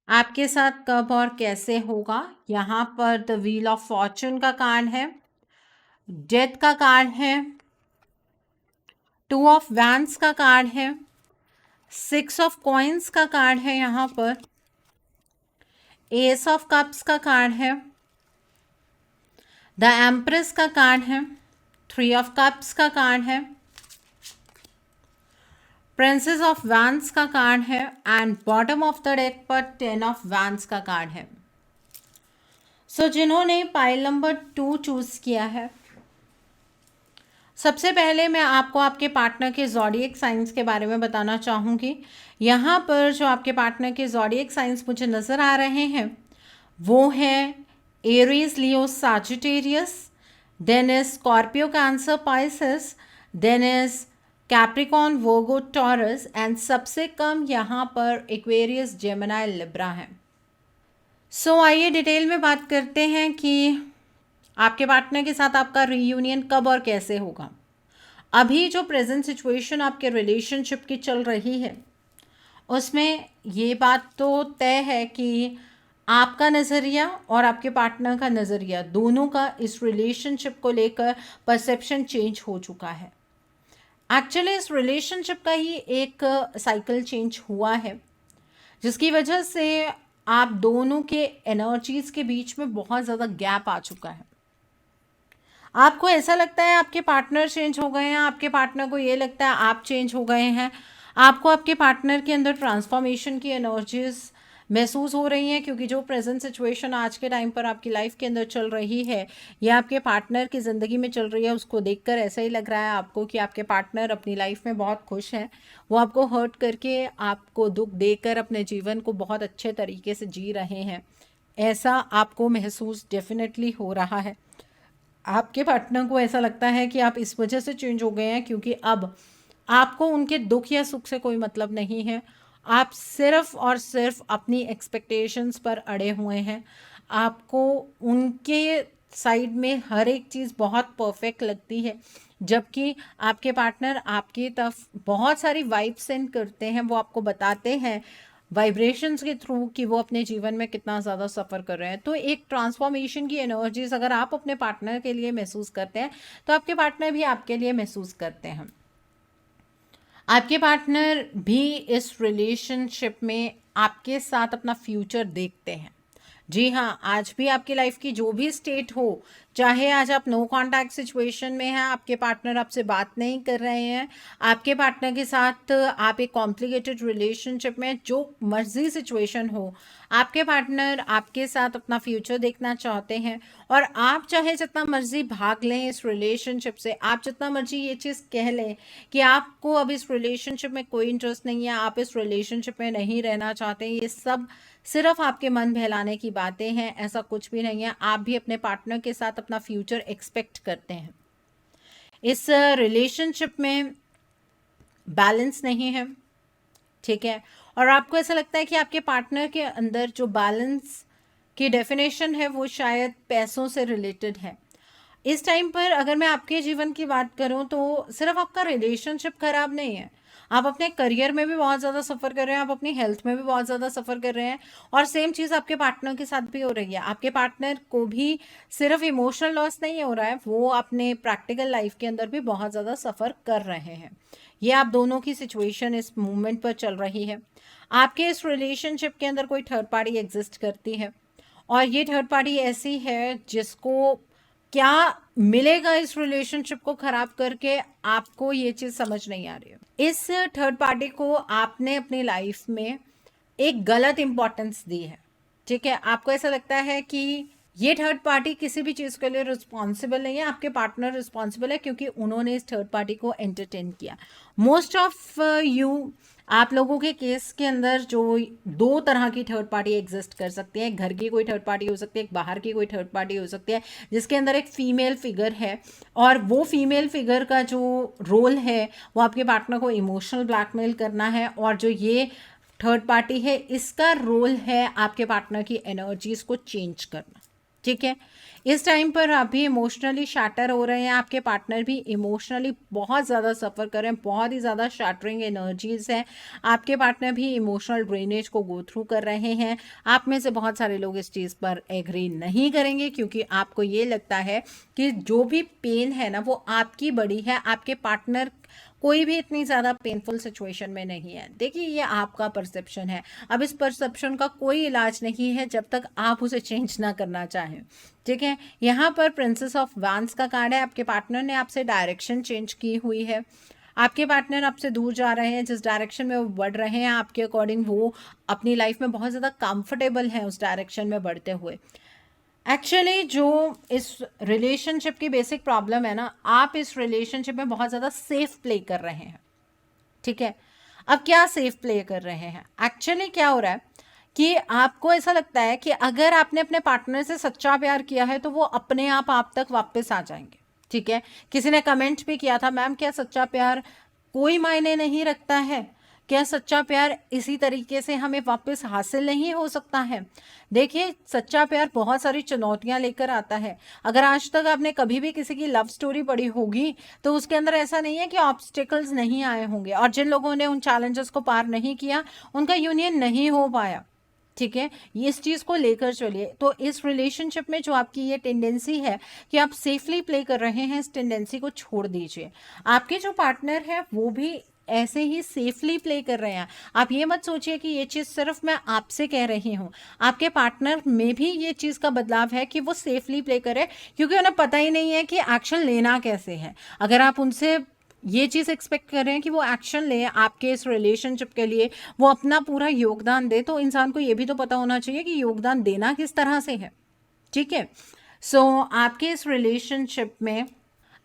आपके साथ कब और कैसे होगा। यहाँ पर द व्हील ऑफ फॉर्चून का कार्ड है, डेथ का कार्ड है, 2 ऑफ वैंड्स का कार्ड है, 6 ऑफ कॉइन्स का कार्ड है, यहाँ पर एस ऑफ कप्स का कार्ड है, द एम्प्रेस का कार्ड है, 3 ऑफ कप्स का कार्ड है, प्रिंसेस ऑफ वैंड्स का कार्ड है and bottom of the deck पर 10 ऑफ वैंड्स का कार्ड है। सो जिन्होंने पाइल नंबर 2 चूज किया है, सबसे पहले मैं आपको आपके पार्टनर के ज़ोडिएक साइंस के बारे में बताना चाहूँगी। यहाँ पर जो आपके पार्टनर के ज़ोडिएक साइंस मुझे नज़र आ रहे हैं वो है Aries, Leo, Sagittarius, then is Scorpio, Cancer, Pisces, then is Capricorn, Virgo, Taurus and सबसे कम यहाँ पर एक्वेरियस, जेमिनी, लिब्रा है। सो आइए डिटेल में बात करते हैं कि आपके पार्टनर के साथ आपका रीयूनियन कब और कैसे होगा। अभी जो प्रेजेंट सिचुएशन आपके रिलेशनशिप की चल रही है उसमें ये बात तो तय है कि आपका नज़रिया और आपके पार्टनर का नज़रिया दोनों का इस रिलेशनशिप को लेकर परसेप्शन चेंज हो चुका है। एक्चुअली इस रिलेशनशिप का ही एक साइकिल चेंज हुआ है, जिसकी वजह से आप दोनों के एनर्जीज़ के बीच में बहुत ज़्यादा गैप आ चुका है। आपको ऐसा लगता है आपके पार्टनर चेंज हो गए हैं, आपके पार्टनर को ये लगता है आप चेंज हो गए हैं। आपको आपके पार्टनर के अंदर ट्रांसफॉर्मेशन की एनर्जीज महसूस हो रही हैं, क्योंकि जो प्रेजेंट सिचुएशन आज के टाइम पर आपकी लाइफ के अंदर चल रही है या आपके पार्टनर की ज़िंदगी में चल रही है, उसको देखकर ऐसा ही लग रहा है आपको कि आपके पार्टनर अपनी लाइफ में बहुत खुश हैं। वो आपको हर्ट करके, आपको दुख देकर अपने जीवन को बहुत अच्छे तरीके से जी रहे हैं, ऐसा आपको महसूस डेफिनेटली हो रहा है। आपके पार्टनर को ऐसा लगता है कि आप इस वजह से चेंज हो गए हैं क्योंकि अब आपको उनके दुख या सुख से कोई मतलब नहीं है। आप सिर्फ और सिर्फ अपनी एक्सपेक्टेशंस पर अड़े हुए हैं। आपको उनके साइड में हर एक चीज़ बहुत परफेक्ट लगती है, जबकि आपके पार्टनर आपकी तरफ बहुत सारी वाइब सेंड करते हैं। वो आपको बताते हैं वाइब्रेशंस के थ्रू कि वो अपने जीवन में कितना ज़्यादा सफ़र कर रहे हैं। तो एक ट्रांसफॉर्मेशन की एनर्जीज अगर आप अपने पार्टनर के लिए महसूस करते हैं तो आपके पार्टनर भी आपके लिए महसूस करते हैं। आपके पार्टनर भी इस रिलेशनशिप में आपके साथ अपना फ्यूचर देखते हैं। जी हाँ, आज भी आपकी लाइफ की जो भी स्टेट हो, चाहे आज आप नो कांटेक्ट सिचुएशन में हैं, आपके पार्टनर आपसे बात नहीं कर रहे हैं, आपके पार्टनर के साथ आप एक कॉम्प्लिकेटेड रिलेशनशिप में, जो मर्जी सिचुएशन हो, आपके पार्टनर आपके साथ अपना फ्यूचर देखना चाहते हैं। और आप चाहे जितना मर्जी भाग लें इस रिलेशनशिप से, आप जितना मर्जी ये चीज़ कह लें कि आपको अब इस रिलेशनशिप में कोई इंटरेस्ट नहीं है, आप इस रिलेशनशिप में नहीं रहना चाहते, ये सब सिर्फ आपके मन बहलाने की बातें हैं। ऐसा कुछ भी नहीं है। आप भी अपने पार्टनर के साथ अपना फ्यूचर एक्सपेक्ट करते हैं। इस रिलेशनशिप में बैलेंस नहीं है, ठीक है, और आपको ऐसा लगता है कि आपके पार्टनर के अंदर जो बैलेंस की डेफिनेशन है वो शायद पैसों से रिलेटेड है। इस टाइम पर अगर मैं आपके जीवन की बात करूं तो सिर्फ आपका रिलेशनशिप खराब नहीं है, आप अपने करियर में भी बहुत ज़्यादा सफ़र कर रहे हैं, आप अपनी हेल्थ में भी बहुत ज़्यादा सफ़र कर रहे हैं, और सेम चीज़ आपके पार्टनर के साथ भी हो रही है। आपके पार्टनर को भी सिर्फ इमोशनल लॉस नहीं हो रहा है, वो अपने प्रैक्टिकल लाइफ के अंदर भी बहुत ज़्यादा सफ़र कर रहे हैं। ये आप दोनों की सिचुएशन इस मूवमेंट पर चल रही है। आपके इस रिलेशनशिप के अंदर कोई थर्ड पार्टी एग्जिस्ट करती है, और ये थर्ड पार्टी ऐसी है जिसको क्या मिलेगा इस रिलेशनशिप को खराब करके, आपको ये चीज़ समझ नहीं आ रही है। इस थर्ड पार्टी को आपने अपनी लाइफ में एक गलत इंपॉर्टेंस दी है, ठीक है। आपको ऐसा लगता है कि ये थर्ड पार्टी किसी भी चीज़ के लिए रिस्पॉन्सिबल नहीं है, आपके पार्टनर रिस्पॉन्सिबल है क्योंकि उन्होंने इस थर्ड पार्टी को एंटरटेन किया। मोस्ट ऑफ यू, आप लोगों के केस के अंदर जो दो तरह की थर्ड पार्टी एग्जिस्ट कर सकती है, घर की कोई थर्ड पार्टी हो सकती है, एक बाहर की कोई थर्ड पार्टी हो सकती है, जिसके अंदर एक फीमेल फिगर है, और वो फीमेल फिगर का जो रोल है वो आपके पार्टनर को इमोशनल ब्लैकमेल करना है, और जो ये थर्ड पार्टी है इसका रोल है आपके पार्टनर की एनर्जीज को चेंज करना, ठीक है। इस टाइम पर आप भी इमोशनली शैटर हो रहे हैं, आपके पार्टनर भी इमोशनली बहुत ज़्यादा सफ़र कर रहे हैं, बहुत ही ज़्यादा शैटरिंग एनर्जीज हैं। आपके पार्टनर भी इमोशनल ड्रेनेज को गो थ्रू कर रहे हैं। आप में से बहुत सारे लोग इस चीज़ पर एग्री नहीं करेंगे, क्योंकि आपको ये लगता है कि जो भी पेन है ना वो आपकी बड़ी है, आपके पार्टनर कोई भी इतनी ज़्यादा पेनफुल सिचुएशन में नहीं है। देखिए, ये आपका परसेप्शन है। अब इस परसेप्शन का कोई इलाज नहीं है जब तक आप उसे चेंज ना करना चाहें, ठीक है। यहाँ पर प्रिंसेस ऑफ वांस का कार्ड है। आपके पार्टनर ने आपसे डायरेक्शन चेंज की हुई है, आपके पार्टनर आपसे दूर जा रहे हैं, जिस डायरेक्शन में वो बढ़ रहे हैं आपके अकॉर्डिंग वो अपनी लाइफ में बहुत ज़्यादा कंफर्टेबल हैं उस डायरेक्शन में बढ़ते हुए। एक्चुअली जो इस रिलेशनशिप की बेसिक प्रॉब्लम है ना, आप इस रिलेशनशिप में बहुत ज़्यादा सेफ प्ले कर रहे हैं, ठीक है। अब क्या सेफ प्ले कर रहे हैं, एक्चुअली क्या हो रहा है कि आपको ऐसा लगता है कि अगर आपने अपने पार्टनर से सच्चा प्यार किया है तो वो अपने आप तक वापस आ जाएंगे, ठीक है। किसी ने कमेंट भी किया था, मैम क्या सच्चा प्यार कोई मायने नहीं रखता है, क्या सच्चा प्यार इसी तरीके से हमें वापस हासिल नहीं हो सकता है। देखिए, सच्चा प्यार बहुत सारी चुनौतियां लेकर आता है। अगर आज तक आपने कभी भी किसी की लव स्टोरी पढ़ी होगी तो उसके अंदर ऐसा नहीं है कि ऑब्स्टिकल्स नहीं आए होंगे, और जिन लोगों ने उन चैलेंजेस को पार नहीं किया उनका यूनियन नहीं हो पाया, ठीक है। ये इस चीज़ को लेकर चलिए। तो इस रिलेशनशिप में जो आपकी ये टेंडेंसी है कि आप सेफली प्ले कर रहे हैं, इस टेंडेंसी को छोड़ दीजिए। आपके जो पार्टनर है वो भी ऐसे ही सेफली प्ले कर रहे हैं। आप ये मत सोचिए कि ये चीज़ सिर्फ मैं आपसे कह रही हूँ, आपके पार्टनर में भी ये चीज़ का बदलाव है कि वो सेफली प्ले करे, क्योंकि उन्हें पता ही नहीं है कि एक्शन लेना कैसे है। अगर आप उनसे ये चीज़ एक्सपेक्ट कर रहे हैं कि वो एक्शन ले आपके इस रिलेशनशिप के लिए, वो अपना पूरा योगदान दे। तो इंसान को ये भी तो पता होना चाहिए कि योगदान देना किस तरह से है। ठीक है, सो आपके इस रिलेशनशिप में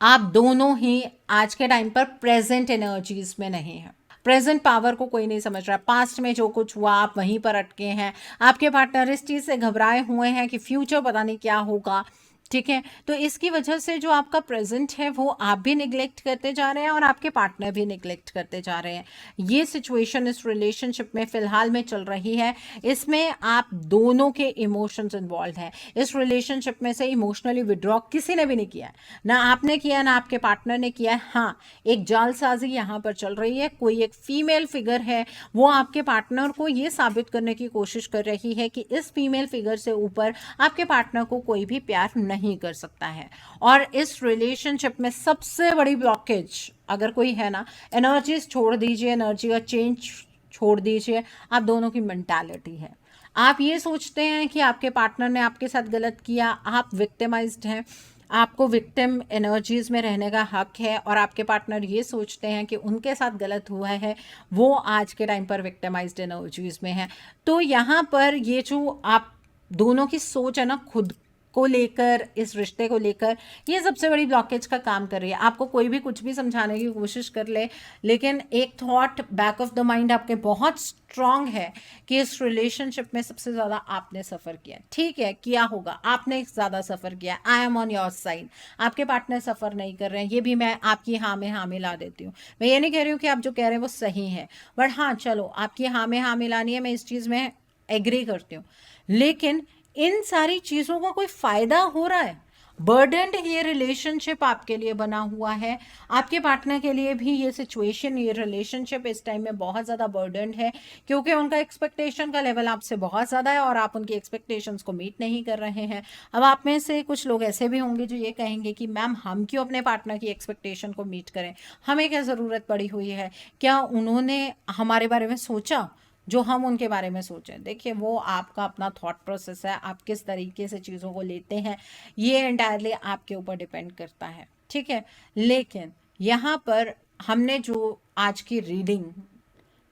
आप दोनों ही आज के टाइम पर प्रेजेंट एनर्जीज में नहीं है। प्रेजेंट पावर को कोई नहीं समझ रहा। पास्ट में जो कुछ हुआ आप वहीं पर अटके हैं। आपके पार्टनर इस चीज़ से घबराए हुए हैं कि फ्यूचर पता नहीं क्या होगा। ठीक है, तो इसकी वजह से जो आपका प्रेजेंट है वो आप भी निगलेक्ट करते जा रहे हैं और आपके पार्टनर भी निगलेक्ट करते जा रहे हैं। ये सिचुएशन इस रिलेशनशिप में फ़िलहाल में चल रही है। इसमें आप दोनों के इमोशंस इन्वॉल्व हैं। इस रिलेशनशिप में से इमोशनली विड्रॉ किसी ने भी नहीं किया है, ना आपने किया ना आपके पार्टनर ने किया है। हाँ, एक जालसाजी यहाँ पर चल रही है। कोई एक फीमेल फिगर है, वो आपके पार्टनर को ये साबित करने की कोशिश कर रही है कि इस फीमेल फिगर से ऊपर आपके पार्टनर को कोई भी प्यार नहीं कर सकता है। और इस रिलेशनशिप में सबसे बड़ी ब्लॉकेज अगर कोई है ना, एनर्जीज छोड़ दीजिए, एनर्जी का चेंज छोड़ दीजिए, आप दोनों की मेंटालिटी है। आप ये सोचते हैं कि आपके पार्टनर ने आपके साथ गलत किया, आप विक्टिमाइज्ड हैं, आपको विक्टिम एनर्जीज में रहने का हक है। और आपके पार्टनर ये सोचते हैं कि उनके साथ गलत हुआ है, वो आज के टाइम पर विक्टिमाइज्ड एनर्जीज में है। तो यहाँ पर ये जो आप दोनों की सोच है ना, खुद को लेकर, इस रिश्ते को लेकर, ये सबसे बड़ी ब्लॉकेज का काम कर रही है। आपको कोई भी कुछ भी समझाने की कोशिश कर ले, लेकिन एक thought back of the mind आपके बहुत स्ट्रांग है कि इस रिलेशनशिप में सबसे ज़्यादा आपने सफ़र किया। ठीक है, किया होगा, आपने ज़्यादा सफ़र किया। I am on your side. आपके पार्टनर सफ़र नहीं कर रहे हैं, ये भी मैं आपकी हाँ में हाँ मिला देती हूँ। मैं ये नहीं कह रही हूँ कि आप जो कह रहे हैं वो सही है, बट हाँ चलो, आपकी हाँ में हाँ मिलानी है, मैं इस चीज़ में एग्री करती हूँ। लेकिन इन सारी चीज़ों का कोई फ़ायदा हो रहा है? बर्डन्ड ये रिलेशनशिप आपके लिए बना हुआ है, आपके पार्टनर के लिए भी ये सिचुएशन, ये रिलेशनशिप इस टाइम में बहुत ज़्यादा बर्डन्ड है, क्योंकि उनका एक्सपेक्टेशन का लेवल आपसे बहुत ज़्यादा है और आप उनकी एक्सपेक्टेशंस को मीट नहीं कर रहे हैं। अब आप में से कुछ लोग ऐसे भी होंगे जो ये कहेंगे कि मैम हम क्यों अपने पार्टनर की एक्सपेक्टेशन को मीट करें, हमें क्या ज़रूरत पड़ी हुई है, क्या उन्होंने हमारे बारे में सोचा जो हम उनके बारे में सोचें। देखिए, वो आपका अपना थॉट प्रोसेस है, आप किस तरीके से चीज़ों को लेते हैं, ये एंटायरली आपके ऊपर डिपेंड करता है। ठीक है, लेकिन यहाँ पर हमने जो आज की रीडिंग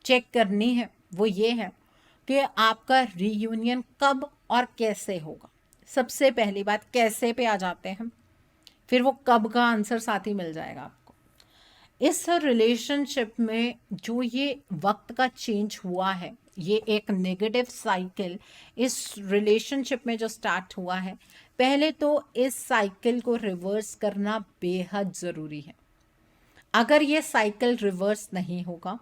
चेक करनी है वो ये है कि आपका रीयूनियन कब और कैसे होगा। सबसे पहली बात, कैसे पे आ जाते हैं, फिर वो कब का आंसर साथ ही मिल जाएगा आपको। इस रिलेशनशिप में जो ये वक्त का चेंज हुआ है, ये एक नेगेटिव साइकिल इस रिलेशनशिप में जो स्टार्ट हुआ है, पहले तो इस साइकिल को रिवर्स करना बेहद ज़रूरी है। अगर ये साइकिल रिवर्स नहीं होगा,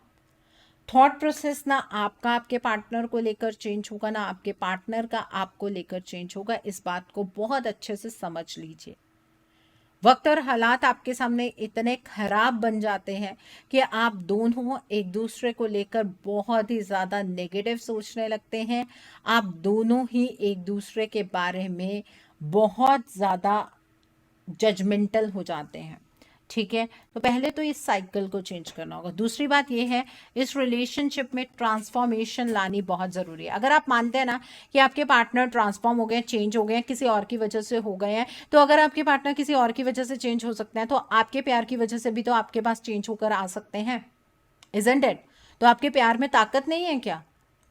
थॉट प्रोसेस ना आपका आपके पार्टनर को लेकर चेंज होगा, ना आपके पार्टनर का आपको लेकर चेंज होगा। इस बात को बहुत अच्छे से समझ लीजिए। वक्त और हालात आपके सामने इतने खराब बन जाते हैं कि आप दोनों एक दूसरे को लेकर बहुत ही ज़्यादा नेगेटिव सोचने लगते हैं। आप दोनों ही एक दूसरे के बारे में बहुत ज़्यादा जजमेंटल हो जाते हैं। ठीक है, तो पहले तो इस साइकिल को चेंज करना होगा। दूसरी बात यह है, इस रिलेशनशिप में ट्रांसफॉर्मेशन लानी बहुत ज़रूरी है। अगर आप मानते हैं ना कि आपके पार्टनर ट्रांसफॉर्म हो गए, चेंज हो गए, किसी और की वजह से हो गए हैं, तो अगर आपके पार्टनर किसी और की वजह से चेंज हो सकते हैं, तो आपके प्यार की वजह से भी तो आपके पास चेंज होकर आ सकते हैं, इज़न्ट इट? तो आपके प्यार में ताकत नहीं है क्या?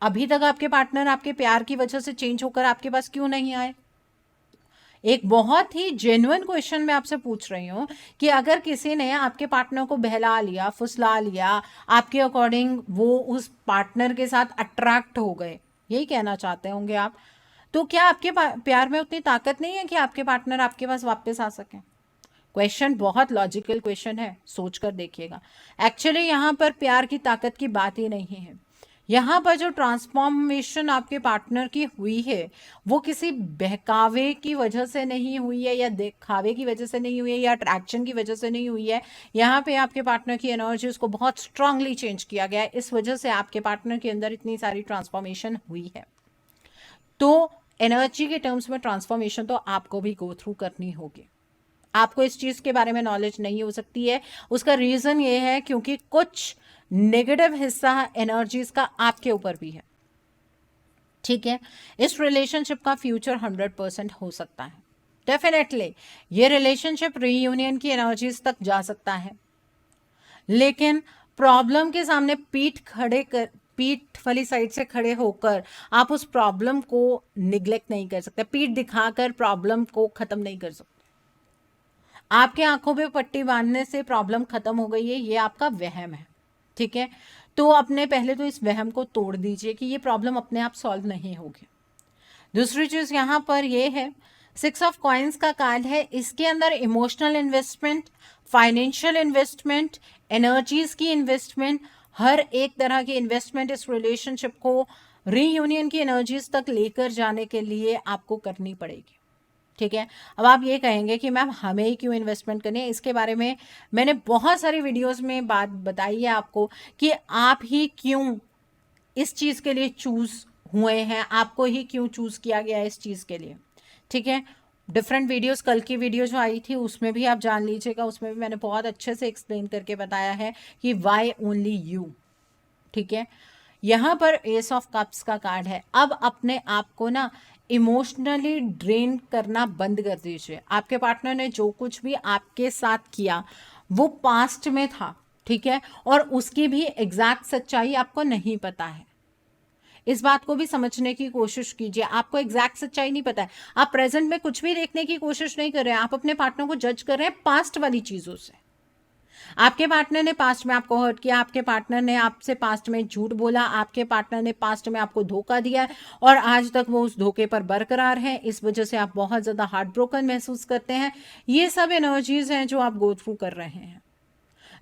अभी तक आपके पार्टनर आपके प्यार की वजह से चेंज होकर आपके पास क्यों नहीं आए? एक बहुत ही जेन्युइन क्वेश्चन मैं आपसे पूछ रही हूँ कि अगर किसी ने आपके पार्टनर को बहला लिया, फुसला लिया, आपके अकॉर्डिंग वो उस पार्टनर के साथ अट्रैक्ट हो गए, यही कहना चाहते होंगे आप, तो क्या आपके प्यार में उतनी ताकत नहीं है कि आपके पार्टनर आपके पास वापस आ सकें? क्वेश्चन बहुत लॉजिकल क्वेश्चन है, सोच कर देखिएगा। एक्चुअली यहाँ पर प्यार की ताकत की बात ही नहीं है। यहाँ पर जो ट्रांसफॉर्मेशन आपके पार्टनर की हुई है, वो किसी बहकावे की वजह से नहीं हुई है, या दिखावे की वजह से नहीं हुई है, या अट्रैक्शन की वजह से नहीं हुई है। यहाँ पे आपके पार्टनर की एनर्जीज को बहुत स्ट्रांगली चेंज किया गया है, इस वजह से आपके पार्टनर के अंदर इतनी सारी ट्रांसफॉर्मेशन हुई है। तो एनर्जी के टर्म्स में ट्रांसफॉर्मेशन तो आपको भी गो थ्रू करनी होगी। आपको इस चीज़ के बारे में नॉलेज नहीं हो सकती है, उसका रीज़न ये है क्योंकि कुछ नेगेटिव हिस्सा एनर्जीज का आपके ऊपर भी है। ठीक है, इस रिलेशनशिप का फ्यूचर 100% हो सकता है। डेफिनेटली ये रिलेशनशिप रीयूनियन की एनर्जीज तक जा सकता है, लेकिन प्रॉब्लम के सामने पीठ वाली साइड से खड़े होकर आप उस प्रॉब्लम को निग्लेक्ट नहीं कर सकते, पीठ दिखाकर प्रॉब्लम को खत्म नहीं कर सकते। आपके आंखों पे पट्टी बांधने से प्रॉब्लम खत्म हो गई है, ये आपका वहम है, ठीक है। तो अपने पहले तो इस वहम को तोड़ दीजिए कि ये प्रॉब्लम अपने आप सॉल्व नहीं होगी। दूसरी चीज यहाँ पर ये है, 6 ऑफ कॉइन्स का कार्ड है, इसके अंदर emotional investment, financial investment, energies की इन्वेस्टमेंट, हर एक तरह की इन्वेस्टमेंट इस रिलेशनशिप को रीयूनियन की एनर्जीज तक लेकर जाने के लिए आपको करनी पड़ेगी, ठीक है। अब आप ये कहेंगे कि मैम हमें ही क्यों इन्वेस्टमेंट करनी है, इसके बारे में मैंने बहुत सारी वीडियोस में बात बताई है आपको कि आप ही क्यों इस चीज़ के लिए चूज हुए हैं, आपको ही क्यों चूज किया गया है इस चीज़ के लिए, ठीक है। डिफरेंट वीडियोस, कल की वीडियो जो आई थी उसमें भी आप जान लीजिएगा, उसमें भी मैंने बहुत अच्छे से एक्सप्लेन करके बताया है कि वाई ओनली यू, ठीक है। यहाँ पर एस ऑफ कप्स का कार्ड है। अब अपने आप को ना इमोशनली ड्रेन करना बंद कर दीजिए। आपके पार्टनर ने जो कुछ भी आपके साथ किया वो पास्ट में था, ठीक है, और उसकी भी एग्जैक्ट सच्चाई आपको नहीं पता है। इस बात को भी समझने की कोशिश कीजिए, आपको एग्जैक्ट सच्चाई नहीं पता है। आप प्रेजेंट में कुछ भी देखने की कोशिश नहीं कर रहे हैं, आप अपने पार्टनर को जज कर रहे हैं पास्ट वाली चीजों से। आपके पार्टनर ने पास्ट में आपको हर्ट किया, आपके पार्टनर ने आपसे पास्ट में झूठ बोला, आपके पार्टनर ने पास्ट में आपको धोखा दिया और आज तक वो उस धोखे पर बरकरार है, इस वजह से आप बहुत ज़्यादा हार्ट ब्रोकन महसूस करते हैं। ये सब एनर्जीज हैं जो आप गो थ्रू कर रहे हैं,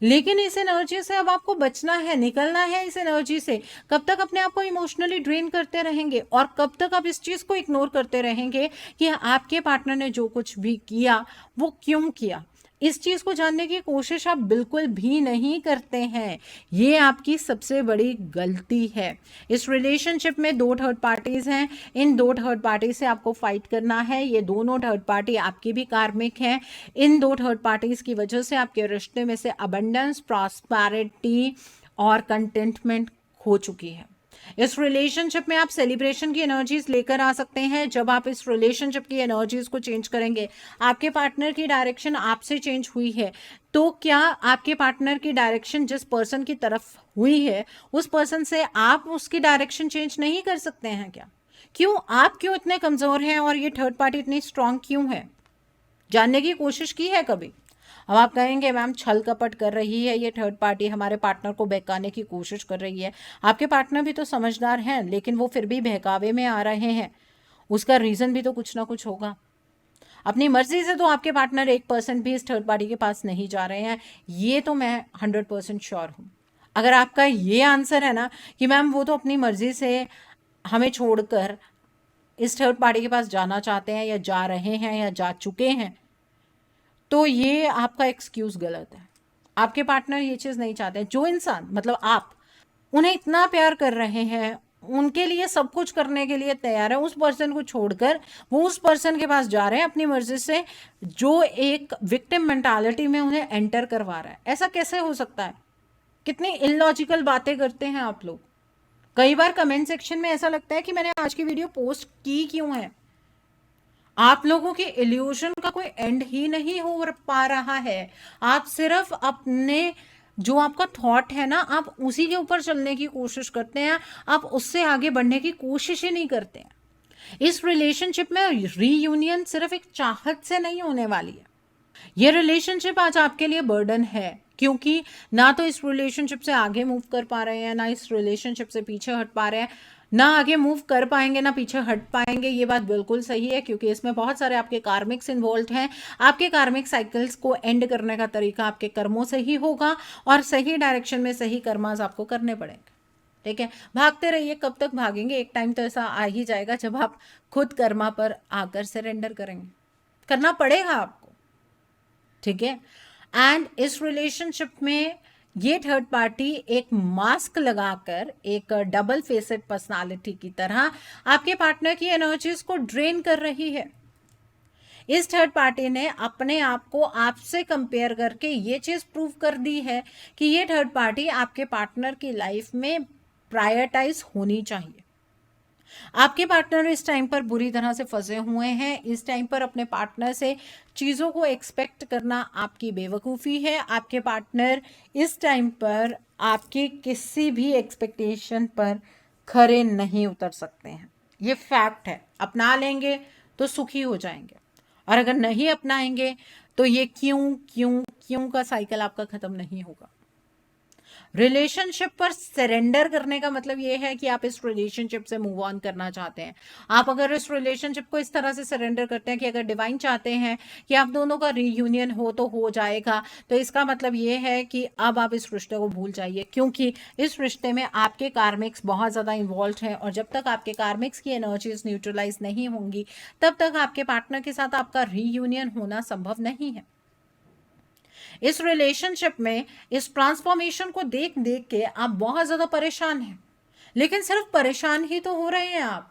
लेकिन इस एनर्जी से अब आपको बचना है, निकलना है इस एनर्जी से। कब तक अपने आप को इमोशनली ड्रेन करते रहेंगे और कब तक आप इस चीज़ को इग्नोर करते रहेंगे कि आपके पार्टनर ने जो कुछ भी किया वो क्यों किया, इस चीज को जानने की कोशिश आप बिल्कुल भी नहीं करते हैं। ये आपकी सबसे बड़ी गलती है। इस रिलेशनशिप में 2 थर्ड पार्टीज हैं, इन 2 थर्ड पार्टी से आपको फाइट करना है। ये दोनों थर्ड पार्टी आपकी भी कार्मिक हैं। इन 2 थर्ड पार्टीज की वजह से आपके रिश्ते में से अबंडेंस, प्रॉस्पेरिटी और कंटेंटमेंट खो चुकी है। इस रिलेशनशिप में आप सेलिब्रेशन की एनर्जीज लेकर आ सकते हैं। जब आप इस रिलेशनशिप की एनर्जीज को चेंज करेंगे, आपके पार्टनर की डायरेक्शन आपसे चेंज हुई है, तो क्या आपके पार्टनर की डायरेक्शन जिस पर्सन की तरफ हुई है उस पर्सन से आप उसकी डायरेक्शन चेंज नहीं कर सकते हैं क्या? क्यों? आप क्यों इतने कमजोर हैं और ये थर्ड पार्टी इतनी स्ट्रांग क्यों है? जानने की कोशिश की है कभी? अब आप कहेंगे मैम छल कपट कर रही है ये थर्ड पार्टी, हमारे पार्टनर को बहकाने की कोशिश कर रही है। आपके पार्टनर भी तो समझदार हैं, लेकिन वो फिर भी बहकावे में आ रहे हैं। उसका रीज़न भी तो कुछ ना कुछ होगा। अपनी मर्जी से तो आपके पार्टनर 1% भी इस थर्ड पार्टी के पास नहीं जा रहे हैं, ये तो मैं 100% श्योर हूँ। अगर आपका ये आंसर है ना कि मैम वो तो अपनी मर्जी से हमें छोड़कर इस थर्ड पार्टी के पास जाना चाहते हैं या जा रहे हैं या जा चुके हैं, तो ये आपका एक्सक्यूज गलत है। आपके पार्टनर ये चीज़ नहीं चाहते। जो इंसान, मतलब आप उन्हें इतना प्यार कर रहे हैं, उनके लिए सब कुछ करने के लिए तैयार है, उस पर्सन को छोड़कर वो उस पर्सन के पास जा रहे हैं अपनी मर्जी से, जो एक विक्टिम मेंटालिटी में उन्हें एंटर करवा रहा है। ऐसा कैसे हो सकता है? कितनी इलॉजिकल बातें करते हैं आप लोग। कई बार कमेंट सेक्शन में ऐसा लगता है कि मैंने आज की वीडियो पोस्ट की क्यों है। आप लोगों के इल्यूशन का कोई एंड ही नहीं हो पा रहा है। आप सिर्फ अपने जो आपका थॉट है ना, आप उसी के ऊपर चलने की कोशिश करते हैं, आप उससे आगे बढ़ने की कोशिश ही नहीं करते हैं। इस रिलेशनशिप में रीयूनियन सिर्फ एक चाहत से नहीं होने वाली है। ये रिलेशनशिप आज आपके लिए बर्डन है, क्योंकि ना तो इस रिलेशनशिप से आगे मूव कर पा रहे हैं, ना इस रिलेशनशिप से पीछे हट पा रहे हैं। ना आगे मूव कर पाएंगे ना पीछे हट पाएंगे, ये बात बिल्कुल सही है, क्योंकि इसमें बहुत सारे आपके कार्मिक्स इन्वॉल्व हैं। आपके कार्मिक साइकिल्स को एंड करने का तरीका आपके कर्मों से ही होगा और सही डायरेक्शन में सही कर्मास आपको करने पड़ेंगे। ठीक है, भागते रहिए। कब तक भागेंगे? एक टाइम तो ऐसा आ ही जाएगा जब आप खुद कर्मा पर आकर सरेंडर करेंगे। करना पड़ेगा आपको, ठीक है। एंड इस रिलेशनशिप में ये थर्ड पार्टी एक मास्क लगाकर, एक डबल फेसेड पर्सनालिटी की तरह आपके पार्टनर की एनर्जीज को ड्रेन कर रही है। इस थर्ड पार्टी ने अपने आप को आपसे कंपेयर करके ये चीज प्रूव कर दी है कि ये थर्ड पार्टी आपके पार्टनर की लाइफ में प्रायोरिटाइज होनी चाहिए। आपके पार्टनर इस टाइम पर बुरी तरह से फंसे हुए हैं। इस टाइम पर अपने पार्टनर से चीज़ों को एक्सपेक्ट करना आपकी बेवकूफ़ी है। आपके पार्टनर इस टाइम पर आपके किसी भी एक्सपेक्टेशन पर खरे नहीं उतर सकते हैं, ये फैक्ट है। अपना लेंगे तो सुखी हो जाएंगे, और अगर नहीं अपनाएंगे तो ये क्यों क्यों क्यों का साइकिल आपका ख़त्म नहीं होगा। रिलेशनशिप पर सरेंडर करने का मतलब ये है कि आप इस रिलेशनशिप से मूव ऑन करना चाहते हैं। आप अगर इस रिलेशनशिप को इस तरह से सरेंडर करते हैं कि अगर डिवाइन चाहते हैं कि आप दोनों का रीयूनियन हो तो हो जाएगा, तो इसका मतलब ये है कि अब आप इस रिश्ते को भूल जाइए, क्योंकि इस रिश्ते में आपके कार्मिक्स बहुत ज़्यादा इन्वॉल्व हैं, और जब तक आपके कार्मिक्स की एनर्जीज न्यूट्रलाइज नहीं होंगी तब तक आपके पार्टनर के साथ आपका रीयूनियन होना संभव नहीं है। इस रिलेशनशिप में इस ट्रांसफॉर्मेशन को देख देख के आप बहुत ज़्यादा परेशान हैं, लेकिन सिर्फ परेशान ही तो हो रहे हैं आप।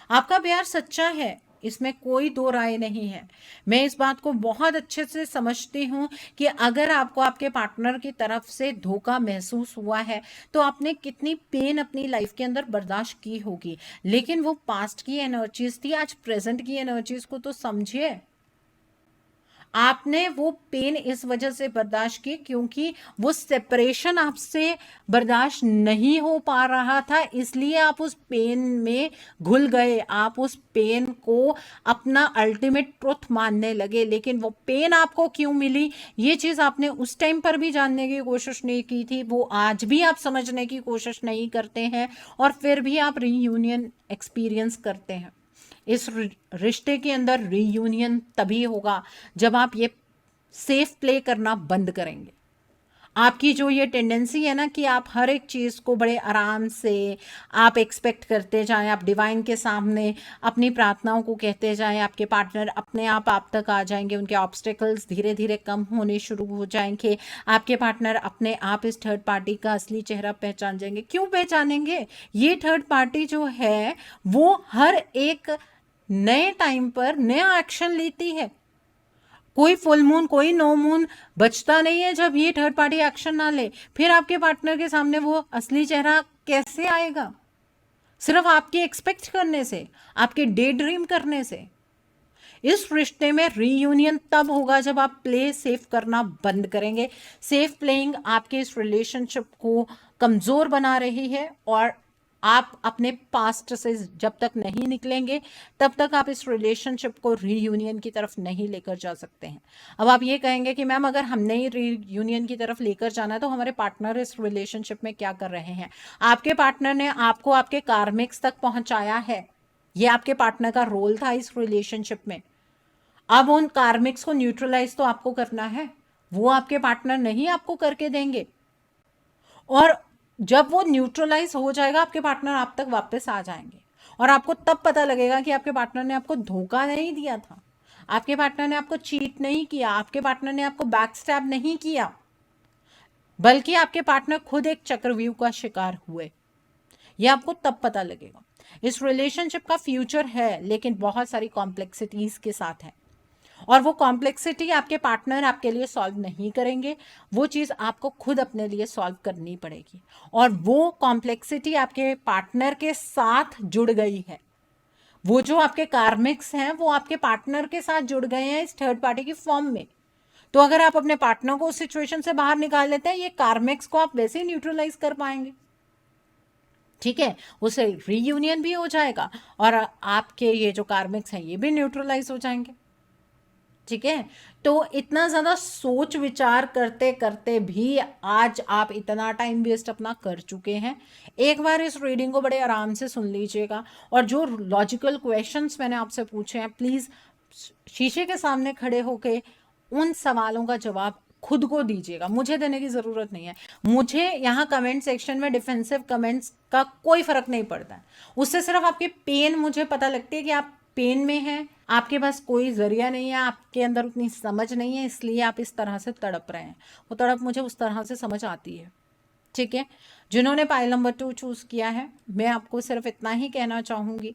आपका प्यार सच्चा है, इसमें कोई दो राय नहीं है। मैं इस बात को बहुत अच्छे से समझती हूँ कि अगर आपको आपके पार्टनर की तरफ से धोखा महसूस हुआ है तो आपने कितनी पेन अपनी लाइफ के अंदर बर्दाश्त की होगी, लेकिन वो पास्ट की एनर्जीज थी। आज प्रेजेंट की एनर्जीज को तो समझिए। आपने वो पेन इस वजह से बर्दाश्त की क्योंकि वो सेपरेशन आपसे बर्दाश्त नहीं हो पा रहा था, इसलिए आप उस पेन में घुल गए। आप उस पेन को अपना अल्टीमेट ट्रुथ मानने लगे, लेकिन वो पेन आपको क्यों मिली ये चीज़ आपने उस टाइम पर भी जानने की कोशिश नहीं की थी, वो आज भी आप समझने की कोशिश नहीं करते हैं, और फिर भी आप रीयूनियन एक्सपीरियंस करते हैं। इस रिश्ते के अंदर रीयूनियन तभी होगा जब आप ये सेफ प्ले करना बंद करेंगे। आपकी जो ये टेंडेंसी है ना कि आप हर एक चीज़ को बड़े आराम से आप एक्सपेक्ट करते जाएं, आप डिवाइन के सामने अपनी प्रार्थनाओं को कहते जाएं, आपके पार्टनर अपने आप तक आ जाएंगे, उनके ऑब्स्टेकल्स धीरे धीरे कम होने शुरू हो जाएंगे, आपके पार्टनर अपने आप इस थर्ड पार्टी का असली चेहरा पहचान जाएंगे। क्यों पहचानेंगे? ये थर्ड पार्टी जो है वो हर एक नए टाइम पर नया एक्शन लेती है। कोई फुल मून कोई नो मून बचता नहीं है जब ये थर्ड पार्टी एक्शन ना ले। फिर आपके पार्टनर के सामने वो असली चेहरा कैसे आएगा? सिर्फ आपके एक्सपेक्ट करने से, आपके डे ड्रीम करने से। इस रिश्ते में रीयूनियन तब होगा जब आप प्ले सेफ करना बंद करेंगे। सेफ प्लेइंग आपके इस रिलेशनशिप को कमज़ोर बना रही है, और आप अपने पास्ट से जब तक नहीं निकलेंगे तब तक आप इस रिलेशनशिप को रीयूनियन की तरफ नहीं लेकर जा सकते हैं। अब आप ये कहेंगे कि मैम अगर हमने ही रीयूनियन की तरफ लेकर जाना है तो हमारे पार्टनर इस रिलेशनशिप में क्या कर रहे हैं? आपके पार्टनर ने आपको आपके कार्मिक्स तक पहुंचाया है, ये आपके पार्टनर का रोल था इस रिलेशनशिप में। अब उन कार्मिक्स को न्यूट्रलाइज तो आपको करना है, वो आपके पार्टनर नहीं आपको करके देंगे। और जब वो न्यूट्रलाइज हो जाएगा आपके पार्टनर आप तक वापस आ जाएंगे, और आपको तब पता लगेगा कि आपके पार्टनर ने आपको धोखा नहीं दिया था, आपके पार्टनर ने आपको चीट नहीं किया, आपके पार्टनर ने आपको बैक स्टैब नहीं किया, बल्कि आपके पार्टनर खुद एक चक्रव्यूह का शिकार हुए। ये आपको तब पता लगेगा। इस रिलेशनशिप का फ्यूचर है, लेकिन बहुत सारी कॉम्प्लेक्सिटीज के साथ है, और वो कॉम्प्लेक्सिटी आपके पार्टनर आपके लिए सॉल्व नहीं करेंगे, वो चीज़ आपको खुद अपने लिए सॉल्व करनी पड़ेगी। और वो कॉम्प्लेक्सिटी आपके पार्टनर के साथ जुड़ गई है। वो जो आपके कार्मिक्स हैं वो आपके पार्टनर के साथ जुड़ गए हैं इस थर्ड पार्टी की फॉर्म में। तो अगर आप अपने पार्टनर को उस सिचुएशन से बाहर निकाल लेते हैं, ये कार्मिक्स को आप वैसे ही न्यूट्रलाइज कर पाएंगे। ठीक है, उससे रीयूनियन भी हो जाएगा, और आपके ये जो कार्मिक्स हैं ये भी न्यूट्रलाइज हो जाएंगे। ठीक है, तो इतना ज़्यादा सोच विचार करते करते भी आज आप इतना टाइम वेस्ट अपना कर चुके हैं। एक बार इस रीडिंग को बड़े आराम से सुन लीजिएगा, और जो लॉजिकल क्वेश्चंस मैंने आपसे पूछे हैं प्लीज़ शीशे के सामने खड़े होके उन सवालों का जवाब खुद को दीजिएगा, मुझे देने की ज़रूरत नहीं है। मुझे यहाँ कमेंट सेक्शन में डिफेंसिव कमेंट्स का कोई फ़र्क नहीं पड़ता है, उससे सिर्फ आपकी पेन मुझे पता लगती है कि आप पेन में हैं, आपके पास कोई ज़रिया नहीं है, आपके अंदर उतनी समझ नहीं है, इसलिए आप इस तरह से तड़प रहे हैं। वो तड़प मुझे उस तरह से समझ आती है। ठीक है, जिन्होंने पाइल नंबर 2 चूज़ किया है, मैं आपको सिर्फ इतना ही कहना चाहूँगी,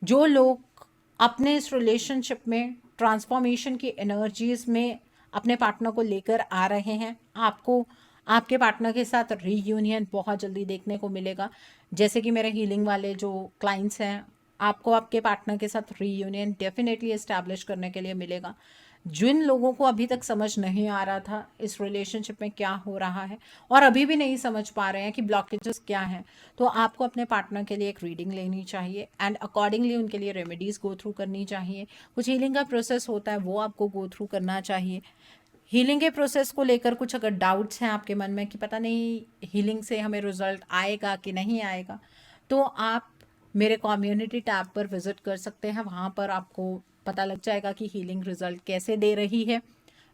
जो लोग अपने इस रिलेशनशिप में ट्रांसफॉर्मेशन की एनर्जीज़ में अपने पार्टनर को लेकर आ रहे हैं, आपको आपके पार्टनर के साथ रीयूनियन बहुत जल्दी देखने को मिलेगा। जैसे कि मेरे हीलिंग वाले जो क्लाइंट्स हैं, आपको आपके पार्टनर के साथ रीयूनियन डेफिनेटली इस्टेब्लिश करने के लिए मिलेगा। जिन लोगों को अभी तक समझ नहीं आ रहा था इस रिलेशनशिप में क्या हो रहा है और अभी भी नहीं समझ पा रहे हैं कि ब्लॉकेजेस क्या हैं, तो आपको अपने पार्टनर के लिए एक रीडिंग लेनी चाहिए एंड अकॉर्डिंगली उनके लिए रेमेडीज़ गो थ्रू करनी चाहिए। कुछ हीलिंग का प्रोसेस होता है वो आपको गो थ्रू करना चाहिए। हीलिंग के प्रोसेस को लेकर कुछ अगर डाउट्स हैं आपके मन में कि पता नहीं हीलिंग से हमें रिजल्ट आएगा कि नहीं आएगा, तो आप मेरे कम्युनिटी टैब पर विजिट कर सकते हैं। वहाँ पर आपको पता लग जाएगा कि हीलिंग रिजल्ट कैसे दे रही है,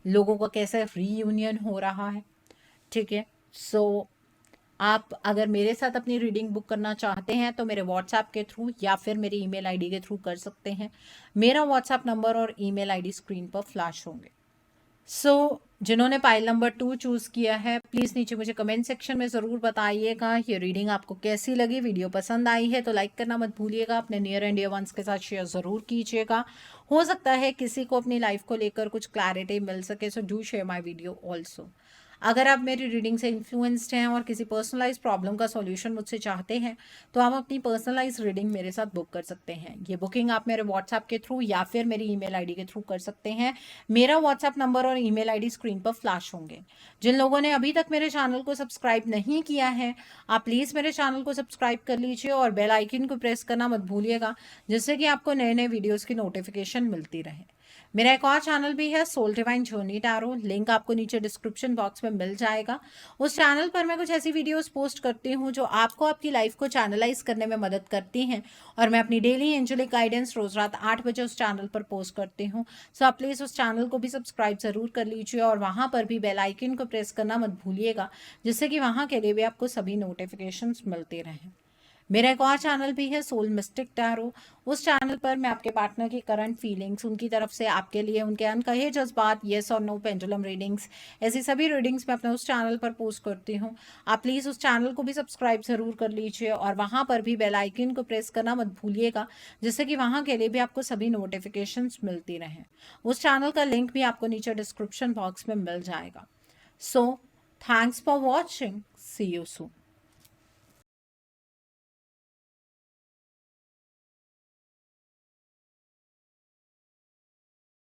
लोगों का कैसे रीयूनियन हो रहा है। ठीक है, सो आप अगर मेरे साथ अपनी रीडिंग बुक करना चाहते हैं तो मेरे व्हाट्सएप के थ्रू या फिर मेरी ईमेल आईडी के थ्रू कर सकते हैं। मेरा व्हाट्सएप नंबर और ईमेल आईडी स्क्रीन पर फ्लैश होंगे। जिन्होंने पाइल नंबर 2 चूज़ किया है, प्लीज़ नीचे मुझे कमेंट सेक्शन में ज़रूर बताइएगा ये रीडिंग आपको कैसी लगी। वीडियो पसंद आई है तो लाइक करना मत भूलिएगा, अपने नियर एंड डियर वंस के साथ शेयर ज़रूर कीजिएगा। हो सकता है किसी को अपनी लाइफ को लेकर कुछ क्लैरिटी मिल सके, so do share my video also. अगर आप मेरी रीडिंग से इन्फ्लुएंस्ड हैं और किसी पर्सनलाइज प्रॉब्लम का सॉल्यूशन मुझसे चाहते हैं तो आप अपनी पर्सनलाइज रीडिंग मेरे साथ बुक कर सकते हैं। ये बुकिंग आप मेरे व्हाट्सएप के थ्रू या फिर मेरी ईमेल आईडी के थ्रू कर सकते हैं। मेरा व्हाट्सएप नंबर और ईमेल आईडी स्क्रीन पर फ्लैश होंगे। जिन लोगों ने अभी तक मेरे चैनल को सब्सक्राइब नहीं किया है, आप प्लीज़ मेरे चैनल को सब्सक्राइब कर लीजिए और बेल आइकन को प्रेस करना मत भूलिएगा, जिससे कि आपको नए नए वीडियोज़ की नोटिफिकेशन मिलती रहे। मेरा एक और चैनल भी है, Soul Divine Journey Tarot, link आपको नीचे डिस्क्रिप्शन बॉक्स में मिल जाएगा। उस चैनल पर मैं कुछ ऐसी वीडियोस पोस्ट करती हूँ जो आपको आपकी लाइफ को चैनलाइज करने में मदद करती हैं और मैं अपनी डेली एंजेलिक गाइडेंस रोज रात 8 बजे उस चैनल पर पोस्ट करती हूँ। सो आप प्लीज़ उस चैनल को भी सब्सक्राइब ज़रूर कर लीजिए और वहाँ पर भी बेल आइकन को प्रेस करना मत भूलिएगा, जिससे कि वहाँ के लिए भी आपको सभी नोटिफिकेशंस मिलते रहें। मेरा एक और चैनल भी है, सोल मिस्टिक टैरो। उस चैनल पर मैं आपके पार्टनर की करंट फीलिंग्स, उनकी तरफ से आपके लिए उनके अनकहे जज्बात, येस और नो पेंडुलम रीडिंग्स, ऐसी सभी रीडिंग्स मैं अपने उस चैनल पर पोस्ट करती हूँ। आप प्लीज़ उस चैनल को भी सब्सक्राइब ज़रूर कर लीजिए और वहाँ पर भी बेल आइकन को प्रेस करना मत भूलिएगा, जिससे कि वहाँ के लिए भी आपको सभी नोटिफिकेशंस मिलती रहें। उस चैनल का लिंक भी आपको नीचे डिस्क्रिप्शन बॉक्स में मिल जाएगा। So thanks for watching, see you soon.